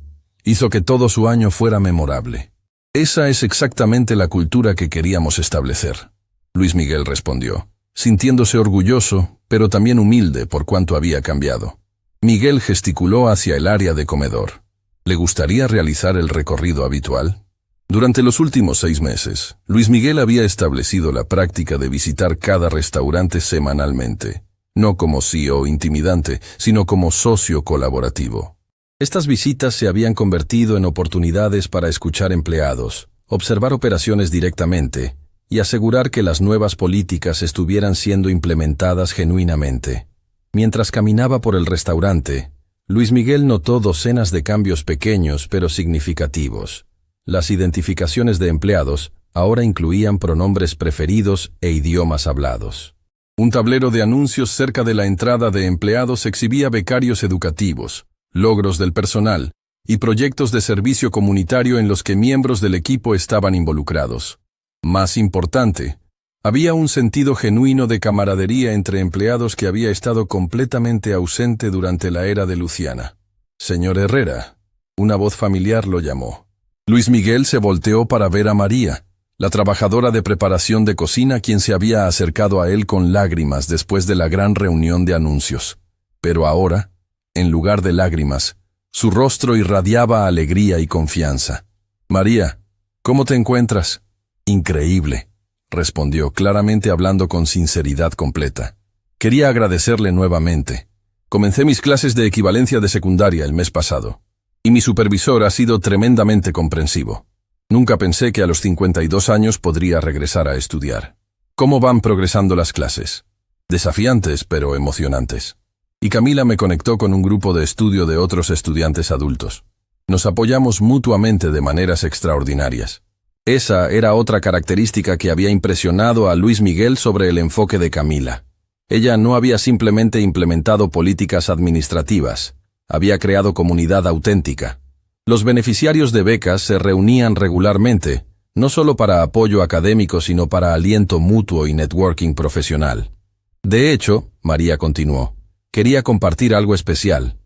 Hizo que todo su año fuera memorable. Esa es exactamente la cultura que queríamos establecer. Luis Miguel respondió, sintiéndose orgulloso, pero también humilde por cuánto había cambiado. Miguel gesticuló hacia el área de comedor. ¿Le gustaría realizar el recorrido habitual? Durante los últimos 6 meses, Luis Miguel había establecido la práctica de visitar cada restaurante semanalmente. No como CEO intimidante, sino como socio colaborativo. Estas visitas se habían convertido en oportunidades para escuchar empleados, observar operaciones directamente y asegurar que las nuevas políticas estuvieran siendo implementadas genuinamente. Mientras caminaba por el restaurante, Luis Miguel notó docenas de cambios pequeños pero significativos. Las identificaciones de empleados ahora incluían pronombres preferidos e idiomas hablados. Un tablero de anuncios cerca de la entrada de empleados exhibía becarios educativos, logros del personal y proyectos de servicio comunitario en los que miembros del equipo estaban involucrados. Más importante, había un sentido genuino de camaradería entre empleados que había estado completamente ausente durante la era de Luciana. Señor Herrera, una voz familiar lo llamó. Luis Miguel se volteó para ver a María, la trabajadora de preparación de cocina, quien se había acercado a él con lágrimas después de la gran reunión de anuncios. Pero ahora, en lugar de lágrimas, su rostro irradiaba alegría y confianza. María, ¿cómo te encuentras? Increíble, respondió, claramente hablando con sinceridad completa. Quería agradecerle nuevamente. Comencé mis clases de equivalencia de secundaria el mes pasado, y mi supervisor ha sido tremendamente comprensivo. Nunca pensé que a los 52 años podría regresar a estudiar. ¿Cómo van progresando las clases? Desafiantes, pero emocionantes. Y Camila me conectó con un grupo de estudio de otros estudiantes adultos. Nos apoyamos mutuamente de maneras extraordinarias. Esa era otra característica que había impresionado a Luis Miguel sobre el enfoque de Camila. Ella no había simplemente implementado políticas administrativas, había creado comunidad auténtica. Los beneficiarios de becas se reunían regularmente, no solo para apoyo académico sino para aliento mutuo y networking profesional. De hecho, María continuó, quería compartir algo especial.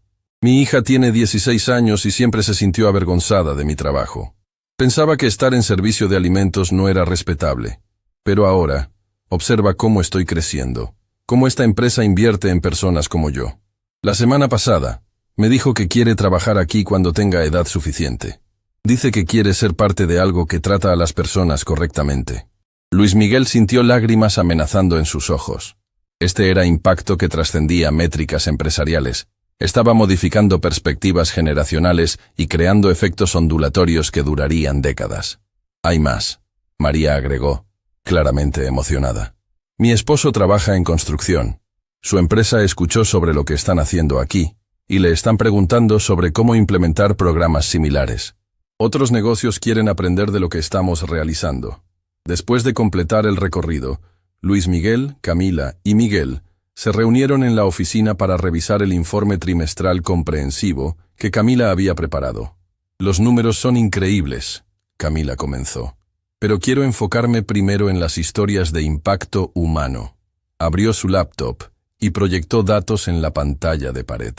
Mi hija tiene 16 años y siempre se sintió avergonzada de mi trabajo. Pensaba que estar en servicio de alimentos no era respetable. Pero ahora, observa cómo estoy creciendo, cómo esta empresa invierte en personas como yo. La semana pasada, me dijo que quiere trabajar aquí cuando tenga edad suficiente. Dice que quiere ser parte de algo que trata a las personas correctamente. Luis Miguel sintió lágrimas amenazando en sus ojos. Este era impacto que trascendía métricas empresariales. Estaba modificando perspectivas generacionales y creando efectos ondulatorios que durarían décadas. Hay más, María agregó, claramente emocionada. Mi esposo trabaja en construcción. Su empresa escuchó sobre lo que están haciendo aquí, y le están preguntando sobre cómo implementar programas similares. Otros negocios quieren aprender de lo que estamos realizando. Después de completar el recorrido, Luis Miguel, Camila y Miguel se reunieron en la oficina para revisar el informe trimestral comprensivo que Camila había preparado. Los números son increíbles, Camila comenzó. Pero quiero enfocarme primero en las historias de impacto humano. Abrió su laptop y proyectó datos en la pantalla de pared.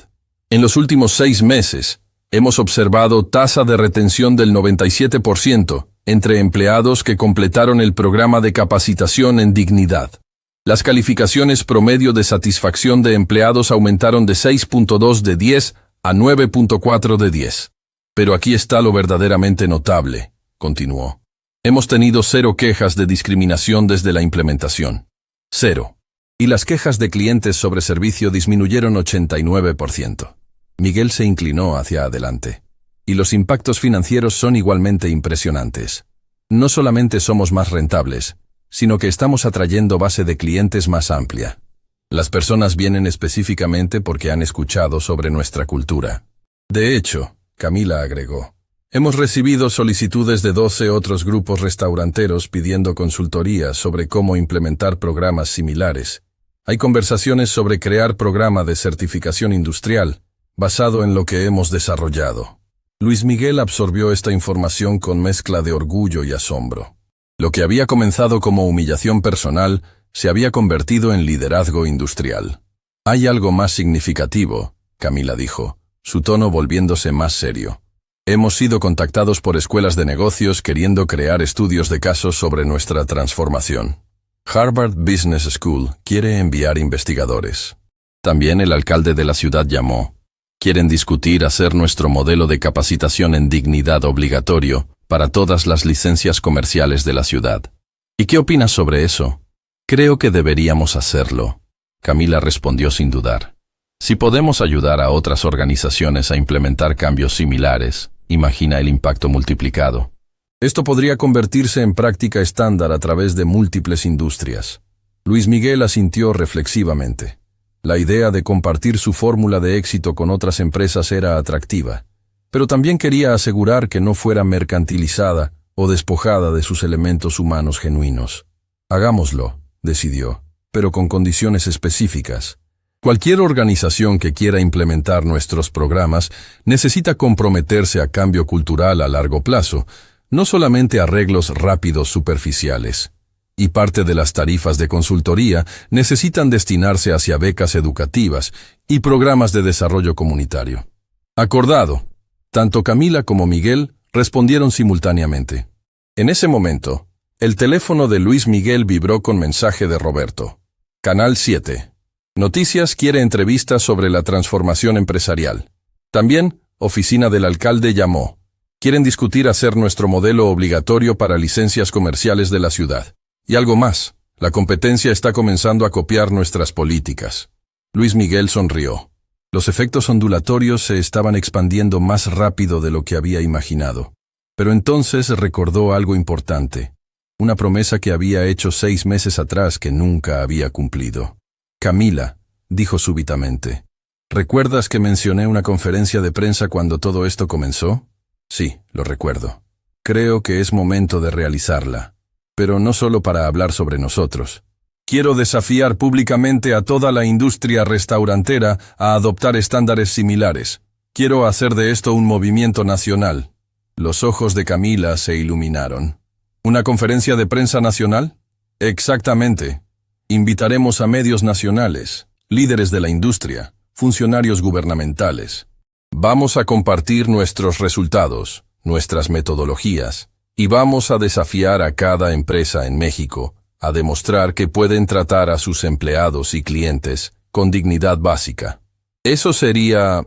En los últimos 6 meses, hemos observado tasa de retención del 97% entre empleados que completaron el programa de capacitación en dignidad. Las calificaciones promedio de satisfacción de empleados aumentaron de 6.2 de 10 a 9.4 de 10. Pero aquí está lo verdaderamente notable, continuó. Hemos tenido 0 quejas de discriminación desde la implementación. 0. Y las quejas de clientes sobre servicio disminuyeron 89%. Miguel se inclinó hacia adelante. Y los impactos financieros son igualmente impresionantes. No solamente somos más rentables, sino que estamos atrayendo base de clientes más amplia. Las personas vienen específicamente porque han escuchado sobre nuestra cultura. De hecho, Camila agregó, hemos recibido solicitudes de 12 otros grupos restauranteros pidiendo consultoría sobre cómo implementar programas similares. Hay conversaciones sobre crear programa de certificación industrial, basado en lo que hemos desarrollado. Luis Miguel absorbió esta información con mezcla de orgullo y asombro. Lo que había comenzado como humillación personal se había convertido en liderazgo industrial. Hay algo más significativo, Camila dijo, su tono volviéndose más serio. Hemos sido contactados por escuelas de negocios queriendo crear estudios de casos sobre nuestra transformación. Harvard Business School quiere enviar investigadores. También el alcalde de la ciudad llamó. Quieren discutir hacer nuestro modelo de capacitación en dignidad obligatorio para todas las licencias comerciales de la ciudad. ¿Y qué opinas sobre eso? Creo que deberíamos hacerlo, Camila respondió sin dudar. Si podemos ayudar a otras organizaciones a implementar cambios similares, imagina el impacto multiplicado. Esto podría convertirse en práctica estándar a través de múltiples industrias. Luis Miguel asintió reflexivamente. La idea de compartir su fórmula de éxito con otras empresas era atractiva, pero también quería asegurar que no fuera mercantilizada o despojada de sus elementos humanos genuinos. Hagámoslo, decidió, pero con condiciones específicas. Cualquier organización que quiera implementar nuestros programas necesita comprometerse a cambio cultural a largo plazo, no solamente arreglos rápidos superficiales. Y parte de las tarifas de consultoría necesitan destinarse hacia becas educativas y programas de desarrollo comunitario. Acordado. Tanto Camila como Miguel respondieron simultáneamente. En ese momento, el teléfono de Luis Miguel vibró con mensaje de Roberto. Canal 7. Noticias quiere entrevista sobre la transformación empresarial. También, oficina del alcalde llamó. Quieren discutir hacer nuestro modelo obligatorio para licencias comerciales de la ciudad. Y algo más, la competencia está comenzando a copiar nuestras políticas. Luis Miguel sonrió. Los efectos ondulatorios se estaban expandiendo más rápido de lo que había imaginado. Pero entonces recordó algo importante. Una promesa que había hecho 6 meses atrás que nunca había cumplido. Camila, dijo súbitamente. ¿Recuerdas que mencioné una conferencia de prensa cuando todo esto comenzó? Sí, lo recuerdo. Creo que es momento de realizarla. Pero no solo para hablar sobre nosotros. Quiero desafiar públicamente a toda la industria restaurantera a adoptar estándares similares. Quiero hacer de esto un movimiento nacional. Los ojos de Camila se iluminaron. ¿Una conferencia de prensa nacional? Exactamente. Invitaremos a medios nacionales, líderes de la industria, funcionarios gubernamentales. Vamos a compartir nuestros resultados, nuestras metodologías, y vamos a desafiar a cada empresa en México a demostrar que pueden tratar a sus empleados y clientes con dignidad básica. Eso sería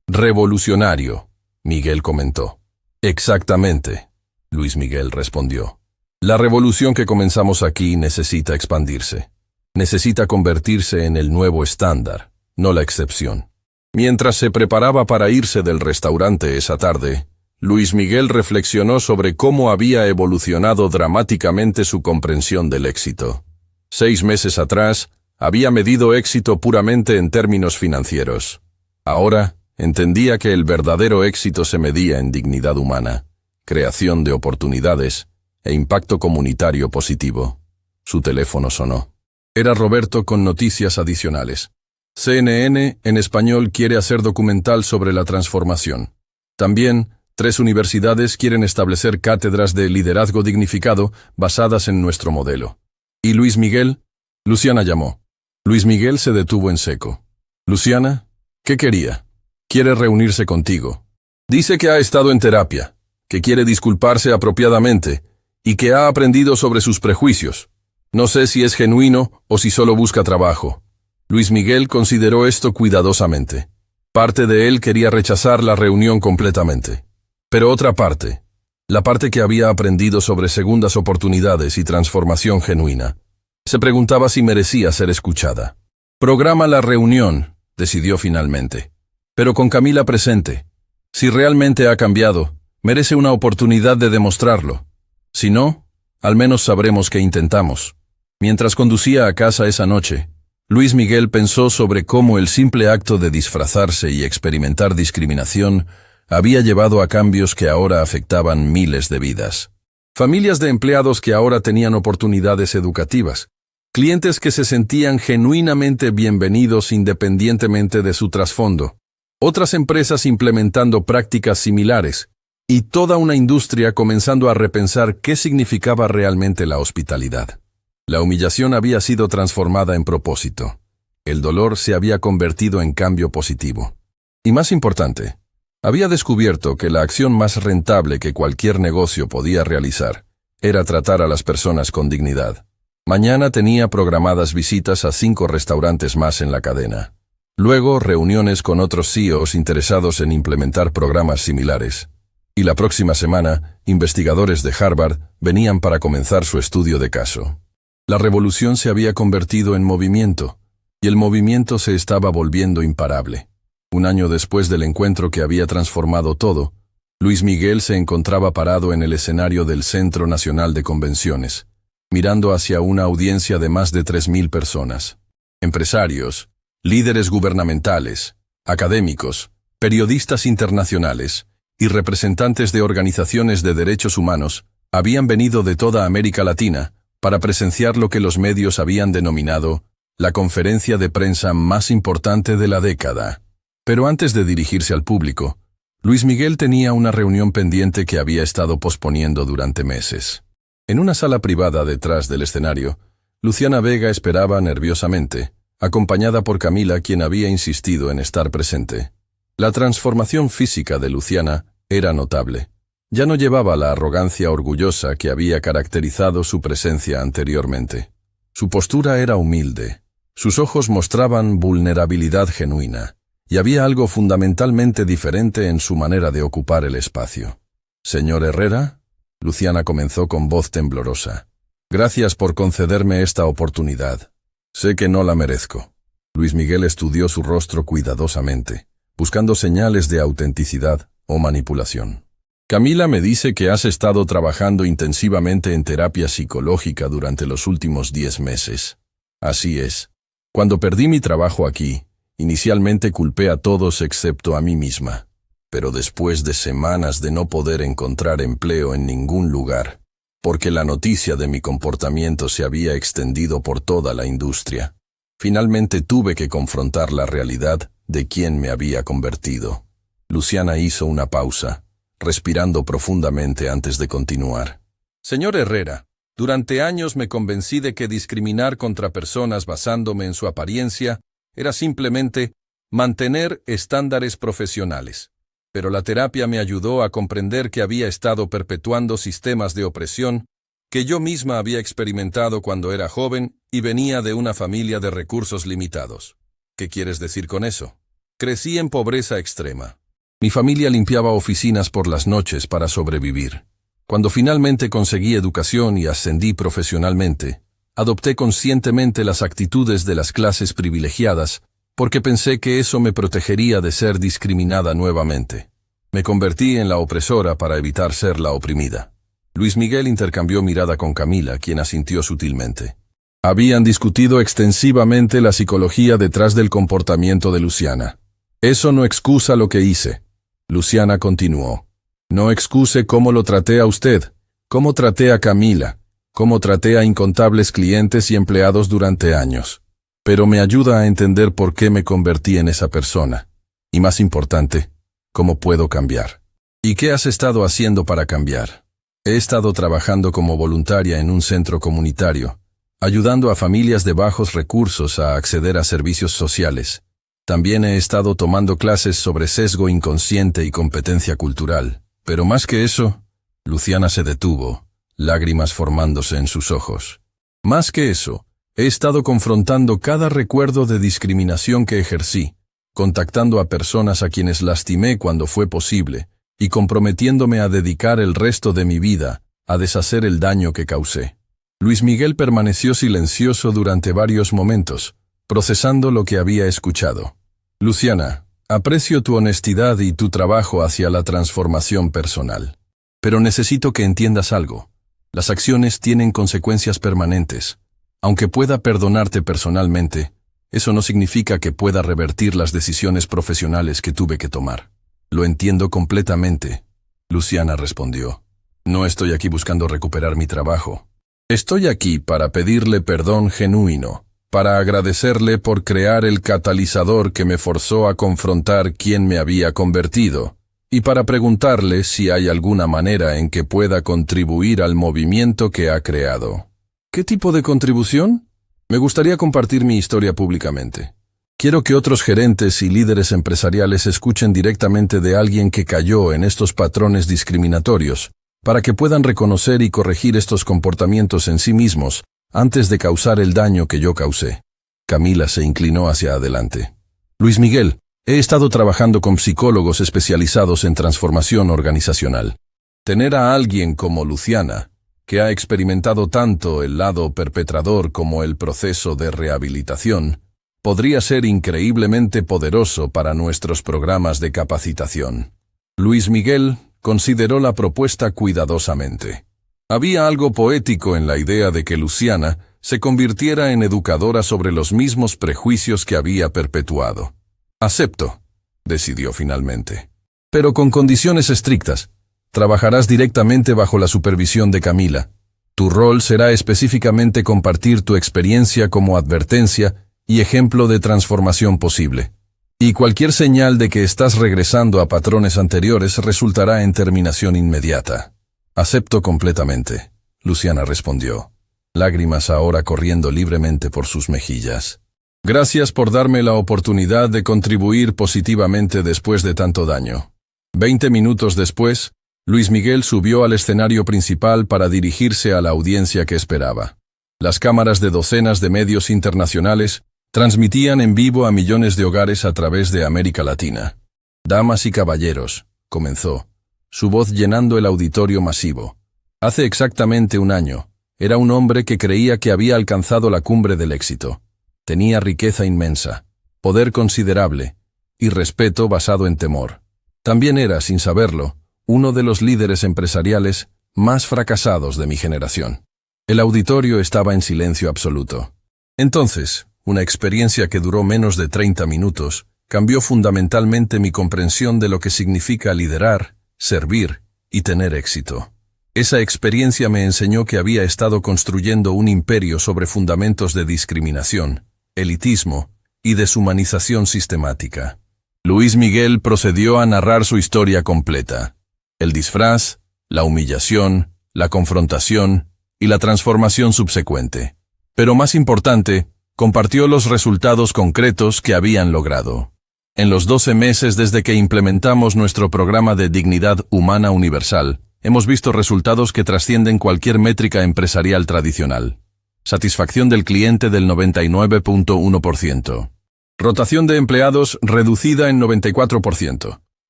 revolucionario, Miguel comentó. Exactamente, Luis Miguel respondió. La revolución que comenzamos aquí necesita expandirse. Necesita convertirse en el nuevo estándar, no la excepción. Mientras se preparaba para irse del restaurante esa tarde, Luis Miguel reflexionó sobre cómo había evolucionado dramáticamente su comprensión del éxito. 6 meses atrás, había medido éxito puramente en términos financieros. Ahora, entendía que el verdadero éxito se medía en dignidad humana, creación de oportunidades e impacto comunitario positivo. Su teléfono sonó. Era Roberto con noticias adicionales. CNN en español quiere hacer documental sobre la transformación. También, 3 universidades quieren establecer cátedras de liderazgo dignificado basadas en nuestro modelo. ¿Y Luis Miguel? Luciana llamó. Luis Miguel se detuvo en seco. Luciana, ¿qué quería? Quiere reunirse contigo. Dice que ha estado en terapia, que quiere disculparse apropiadamente y que ha aprendido sobre sus prejuicios. No sé si es genuino o si solo busca trabajo. Luis Miguel consideró esto cuidadosamente. Parte de él quería rechazar la reunión completamente. Pero otra parte, la parte que había aprendido sobre segundas oportunidades y transformación genuina, se preguntaba si merecía ser escuchada. Programa la reunión, decidió finalmente. Pero con Camila presente. Si realmente ha cambiado, merece una oportunidad de demostrarlo. Si no, al menos sabremos que intentamos. Mientras conducía a casa esa noche, Luis Miguel pensó sobre cómo el simple acto de disfrazarse y experimentar discriminación había llevado a cambios que ahora afectaban miles de vidas. Familias de empleados que ahora tenían oportunidades educativas, clientes que se sentían genuinamente bienvenidos independientemente de su trasfondo, otras empresas implementando prácticas similares, y toda una industria comenzando a repensar qué significaba realmente la hospitalidad. La humillación había sido transformada en propósito. El dolor se había convertido en cambio positivo. Y más importante, había descubierto que la acción más rentable que cualquier negocio podía realizar era tratar a las personas con dignidad. Mañana tenía programadas visitas a 5 restaurantes más en la cadena. Luego, reuniones con otros CEOs interesados en implementar programas similares. Y la próxima semana, investigadores de Harvard venían para comenzar su estudio de caso. La revolución se había convertido en movimiento, y el movimiento se estaba volviendo imparable. Un año después del encuentro que había transformado todo, Luis Miguel se encontraba parado en el escenario del Centro Nacional de Convenciones, mirando hacia una audiencia de más de 3.000 personas. Empresarios, líderes gubernamentales, académicos, periodistas internacionales y representantes de organizaciones de derechos humanos habían venido de toda América Latina para presenciar lo que los medios habían denominado la conferencia de prensa más importante de la década. Pero antes de dirigirse al público, Luis Miguel tenía una reunión pendiente que había estado posponiendo durante meses. En una sala privada detrás del escenario, Luciana Vega esperaba nerviosamente, acompañada por Camila, quien había insistido en estar presente. La transformación física de Luciana era notable. Ya no llevaba la arrogancia orgullosa que había caracterizado su presencia anteriormente. Su postura era humilde, sus ojos mostraban vulnerabilidad genuina, y había algo fundamentalmente diferente en su manera de ocupar el espacio. «Señor Herrera», Luciana comenzó con voz temblorosa, «gracias por concederme esta oportunidad. Sé que no la merezco». Luis Miguel estudió su rostro cuidadosamente, buscando señales de autenticidad o manipulación. «Camila me dice que has estado trabajando intensivamente en terapia psicológica durante los últimos 10 meses. Así es. Cuando perdí mi trabajo aquí, inicialmente culpé a todos excepto a mí misma. pero después de semanas de no poder encontrar empleo en ningún lugar, porque la noticia de mi comportamiento se había extendido por toda la industria, finalmente tuve que confrontar la realidad de quién me había convertido. Luciana hizo una pausa, respirando profundamente antes de continuar. Señor Herrera, durante años me convencí de que discriminar contra personas basándome en su apariencia era simplemente mantener estándares profesionales. Pero la terapia me ayudó a comprender que había estado perpetuando sistemas de opresión que yo misma había experimentado cuando era joven y venía de una familia de recursos limitados. ¿Qué quieres decir con eso? Crecí en pobreza extrema. Mi familia limpiaba oficinas por las noches para sobrevivir. Cuando finalmente conseguí educación y ascendí profesionalmente, adopté conscientemente las actitudes de las clases privilegiadas porque pensé que eso me protegería de ser discriminada nuevamente. Me convertí en la opresora para evitar ser la oprimida. Luis Miguel intercambió mirada con Camila, quien asintió sutilmente. Habían discutido extensivamente la psicología detrás del comportamiento de Luciana. Eso no excusa lo que hice. Luciana continuó. No excuse cómo lo traté a usted, cómo traté a Camila, cómo traté a incontables clientes y empleados durante años. Pero me ayuda a entender por qué me convertí en esa persona. Y más importante, ¿cómo puedo cambiar? ¿Y qué has estado haciendo para cambiar? He estado trabajando como voluntaria en un centro comunitario, ayudando a familias de bajos recursos a acceder a servicios sociales. También he estado tomando clases sobre sesgo inconsciente y competencia cultural. Pero más que eso, Luciana se detuvo, lágrimas formándose en sus ojos. Más que eso, he estado confrontando cada recuerdo de discriminación que ejercí, contactando a personas a quienes lastimé cuando fue posible, y comprometiéndome a dedicar el resto de mi vida a deshacer el daño que causé. Luis Miguel permaneció silencioso durante varios momentos, procesando lo que había escuchado. Luciana, aprecio tu honestidad y tu trabajo hacia la transformación personal. Pero necesito que entiendas algo. Las acciones tienen consecuencias permanentes. Aunque pueda perdonarte personalmente, eso no significa que pueda revertir las decisiones profesionales que tuve que tomar. Lo entiendo completamente, Luciana respondió. No estoy aquí buscando recuperar mi trabajo. Estoy aquí para pedirle perdón genuino, para agradecerle por crear el catalizador que me forzó a confrontar quién me había convertido, y para preguntarle si hay alguna manera en que pueda contribuir al movimiento que ha creado. ¿Qué tipo de contribución? Me gustaría compartir mi historia públicamente. Quiero que otros gerentes y líderes empresariales escuchen directamente de alguien que cayó en estos patrones discriminatorios, para que puedan reconocer y corregir estos comportamientos en sí mismos antes de causar el daño que yo causé. Camila se inclinó hacia adelante. Luis Miguel, he estado trabajando con psicólogos especializados en transformación organizacional. Tener a alguien como Luciana, que ha experimentado tanto el lado perpetrador como el proceso de rehabilitación, podría ser increíblemente poderoso para nuestros programas de capacitación. Luis Miguel consideró la propuesta cuidadosamente. Había algo poético en la idea de que Luciana se convirtiera en educadora sobre los mismos prejuicios que había perpetuado. Acepto, decidió finalmente. Pero con condiciones estrictas. Trabajarás directamente bajo la supervisión de Camila. Tu rol será específicamente compartir tu experiencia como advertencia y ejemplo de transformación posible. Y cualquier señal de que estás regresando a patrones anteriores resultará en terminación inmediata. Acepto completamente, Luciana respondió, lágrimas ahora corriendo libremente por sus mejillas. Gracias por darme la oportunidad de contribuir positivamente después de tanto daño. 20 minutos después, Luis Miguel subió al escenario principal para dirigirse a la audiencia que esperaba. Las cámaras de docenas de medios internacionales transmitían en vivo a millones de hogares a través de América Latina. Damas y caballeros, comenzó, su voz llenando el auditorio masivo. Hace exactamente un año, era un hombre que creía que había alcanzado la cumbre del éxito. Tenía riqueza inmensa, poder considerable y respeto basado en temor. También era, sin saberlo, uno de los líderes empresariales más fracasados de mi generación. El auditorio estaba en silencio absoluto. Entonces, una experiencia que duró menos de 30 minutos, cambió fundamentalmente mi comprensión de lo que significa liderar, servir y tener éxito. Esa experiencia me enseñó que había estado construyendo un imperio sobre fundamentos de discriminación, elitismo y deshumanización sistemática. Luis Miguel procedió a narrar su historia completa. El disfraz, la humillación, la confrontación y la transformación subsecuente. Pero más importante, compartió los resultados concretos que habían logrado. En los 12 meses desde que implementamos nuestro programa de dignidad humana universal, hemos visto resultados que trascienden cualquier métrica empresarial tradicional. Satisfacción del cliente del 99.1%. Rotación de empleados reducida en 94%.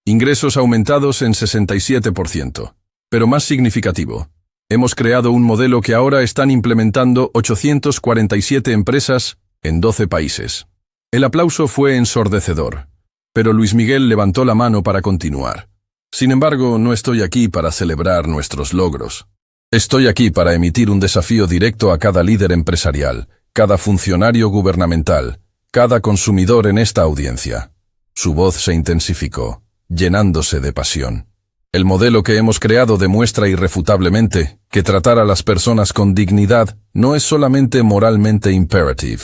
Ingresos aumentados en 67%. Pero más significativo, hemos creado un modelo que ahora están implementando 847 empresas en 12 países. El aplauso fue ensordecedor, pero Luis Miguel levantó la mano para continuar. Sin embargo, no estoy aquí para celebrar nuestros logros. Estoy aquí para emitir un desafío directo a cada líder empresarial, cada funcionario gubernamental, cada consumidor en esta audiencia. Su voz se intensificó, llenándose de pasión. El modelo que hemos creado demuestra irrefutablemente que tratar a las personas con dignidad no es solamente moralmente imperative.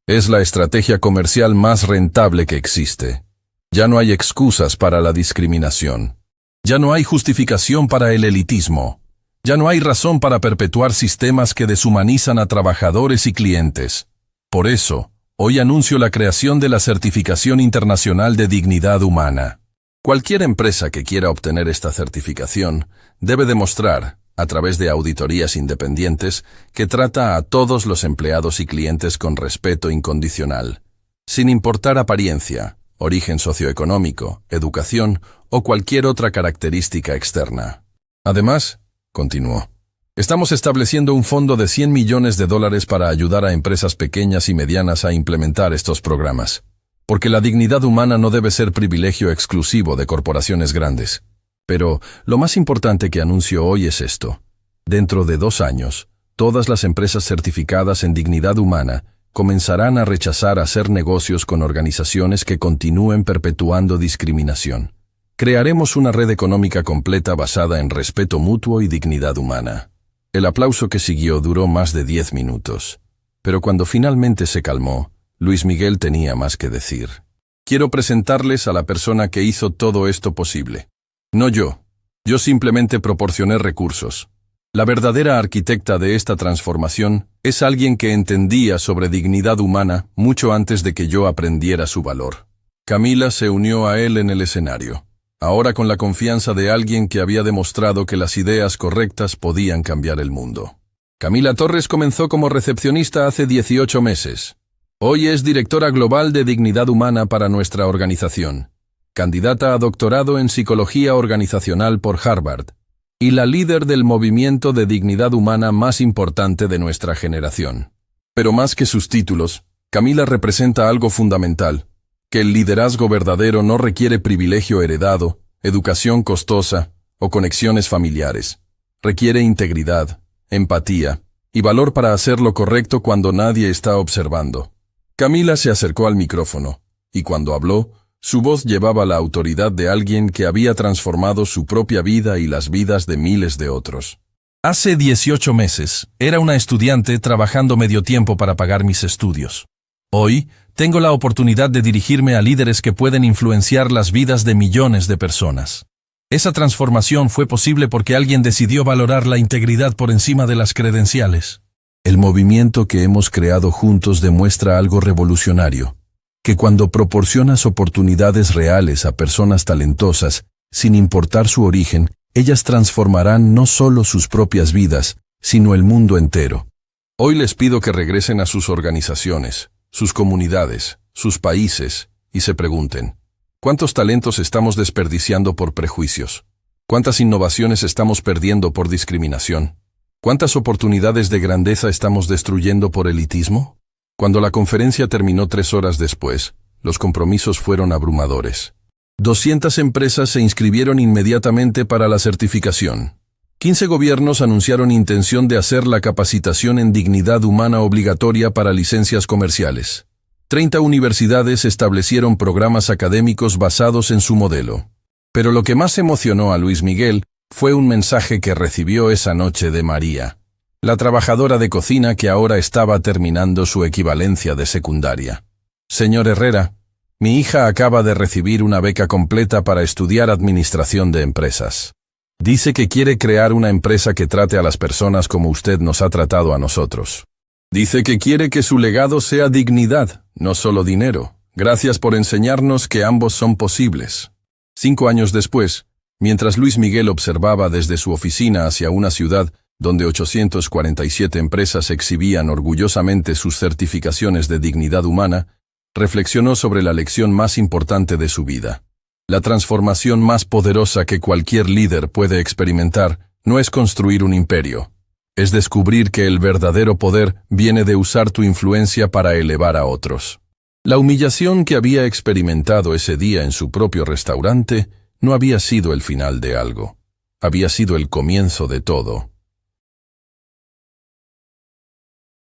Es la estrategia comercial más rentable que existe. Ya no hay excusas para la discriminación. Ya no hay justificación para el elitismo. Ya no hay razón para perpetuar sistemas que deshumanizan a trabajadores y clientes. Por eso, hoy anuncio la creación de la Certificación Internacional de Dignidad Humana. Cualquier empresa que quiera obtener esta certificación debe demostrar, a través de auditorías independientes, que trata a todos los empleados y clientes con respeto incondicional, sin importar apariencia, origen socioeconómico, educación o cualquier otra característica externa. Además, continuó, estamos estableciendo un fondo de $100 millones para ayudar a empresas pequeñas y medianas a implementar estos programas. Porque la dignidad humana no debe ser privilegio exclusivo de corporaciones grandes. Pero lo más importante que anuncio hoy es esto. Dentro de 2 años, todas las empresas certificadas en dignidad humana comenzarán a rechazar hacer negocios con organizaciones que continúen perpetuando discriminación. Crearemos una red económica completa basada en respeto mutuo y dignidad humana. El aplauso que siguió duró más de 10 minutos. Pero cuando finalmente se calmó, Luis Miguel tenía más que decir. Quiero presentarles a la persona que hizo todo esto posible. No yo. Yo simplemente proporcioné recursos. La verdadera arquitecta de esta transformación es alguien que entendía sobre dignidad humana mucho antes de que yo aprendiera su valor. Camila se unió a él en el escenario, ahora con la confianza de alguien que había demostrado que las ideas correctas podían cambiar el mundo. Camila Torres comenzó como recepcionista hace 18 meses. Hoy es directora global de dignidad humana para nuestra organización, candidata a doctorado en psicología organizacional por Harvard, y la líder del movimiento de dignidad humana más importante de nuestra generación. Pero más que sus títulos, Camila representa algo fundamental, que el liderazgo verdadero no requiere privilegio heredado, educación costosa o conexiones familiares. Requiere integridad, empatía y valor para hacer lo correcto cuando nadie está observando. Camila se acercó al micrófono, y cuando habló, su voz llevaba la autoridad de alguien que había transformado su propia vida y las vidas de miles de otros. Hace 18 meses, era una estudiante trabajando medio tiempo para pagar mis estudios. Hoy, tengo la oportunidad de dirigirme a líderes que pueden influenciar las vidas de millones de personas. Esa transformación fue posible porque alguien decidió valorar la integridad por encima de las credenciales. El movimiento que hemos creado juntos demuestra algo revolucionario, que cuando proporcionas oportunidades reales a personas talentosas, sin importar su origen, ellas transformarán no solo sus propias vidas, sino el mundo entero. Hoy les pido que regresen a sus organizaciones, sus comunidades, sus países, y se pregunten, ¿cuántos talentos estamos desperdiciando por prejuicios? ¿Cuántas innovaciones estamos perdiendo por discriminación? ¿Cuántas oportunidades de grandeza estamos destruyendo por elitismo? Cuando la conferencia terminó 3 horas después, los compromisos fueron abrumadores. 200 empresas se inscribieron inmediatamente para la certificación. 15 gobiernos anunciaron intención de hacer la capacitación en dignidad humana obligatoria para licencias comerciales. 30 universidades establecieron programas académicos basados en su modelo. Pero lo que más emocionó a Luis Miguel fue un mensaje que recibió esa noche de María, la trabajadora de cocina que ahora estaba terminando su equivalencia de secundaria. Señor Herrera, mi hija acaba de recibir una beca completa para estudiar administración de empresas. Dice que quiere crear una empresa que trate a las personas como usted nos ha tratado a nosotros. Dice que quiere que su legado sea dignidad, no solo dinero. Gracias por enseñarnos que ambos son posibles. 5 años después, mientras Luis Miguel observaba desde su oficina hacia una ciudad donde 847 empresas exhibían orgullosamente sus certificaciones de dignidad humana, reflexionó sobre la lección más importante de su vida. La transformación más poderosa que cualquier líder puede experimentar no es construir un imperio. Es descubrir que el verdadero poder viene de usar tu influencia para elevar a otros. La humillación que había experimentado ese día en su propio restaurante no había sido el final de algo. Había sido el comienzo de todo.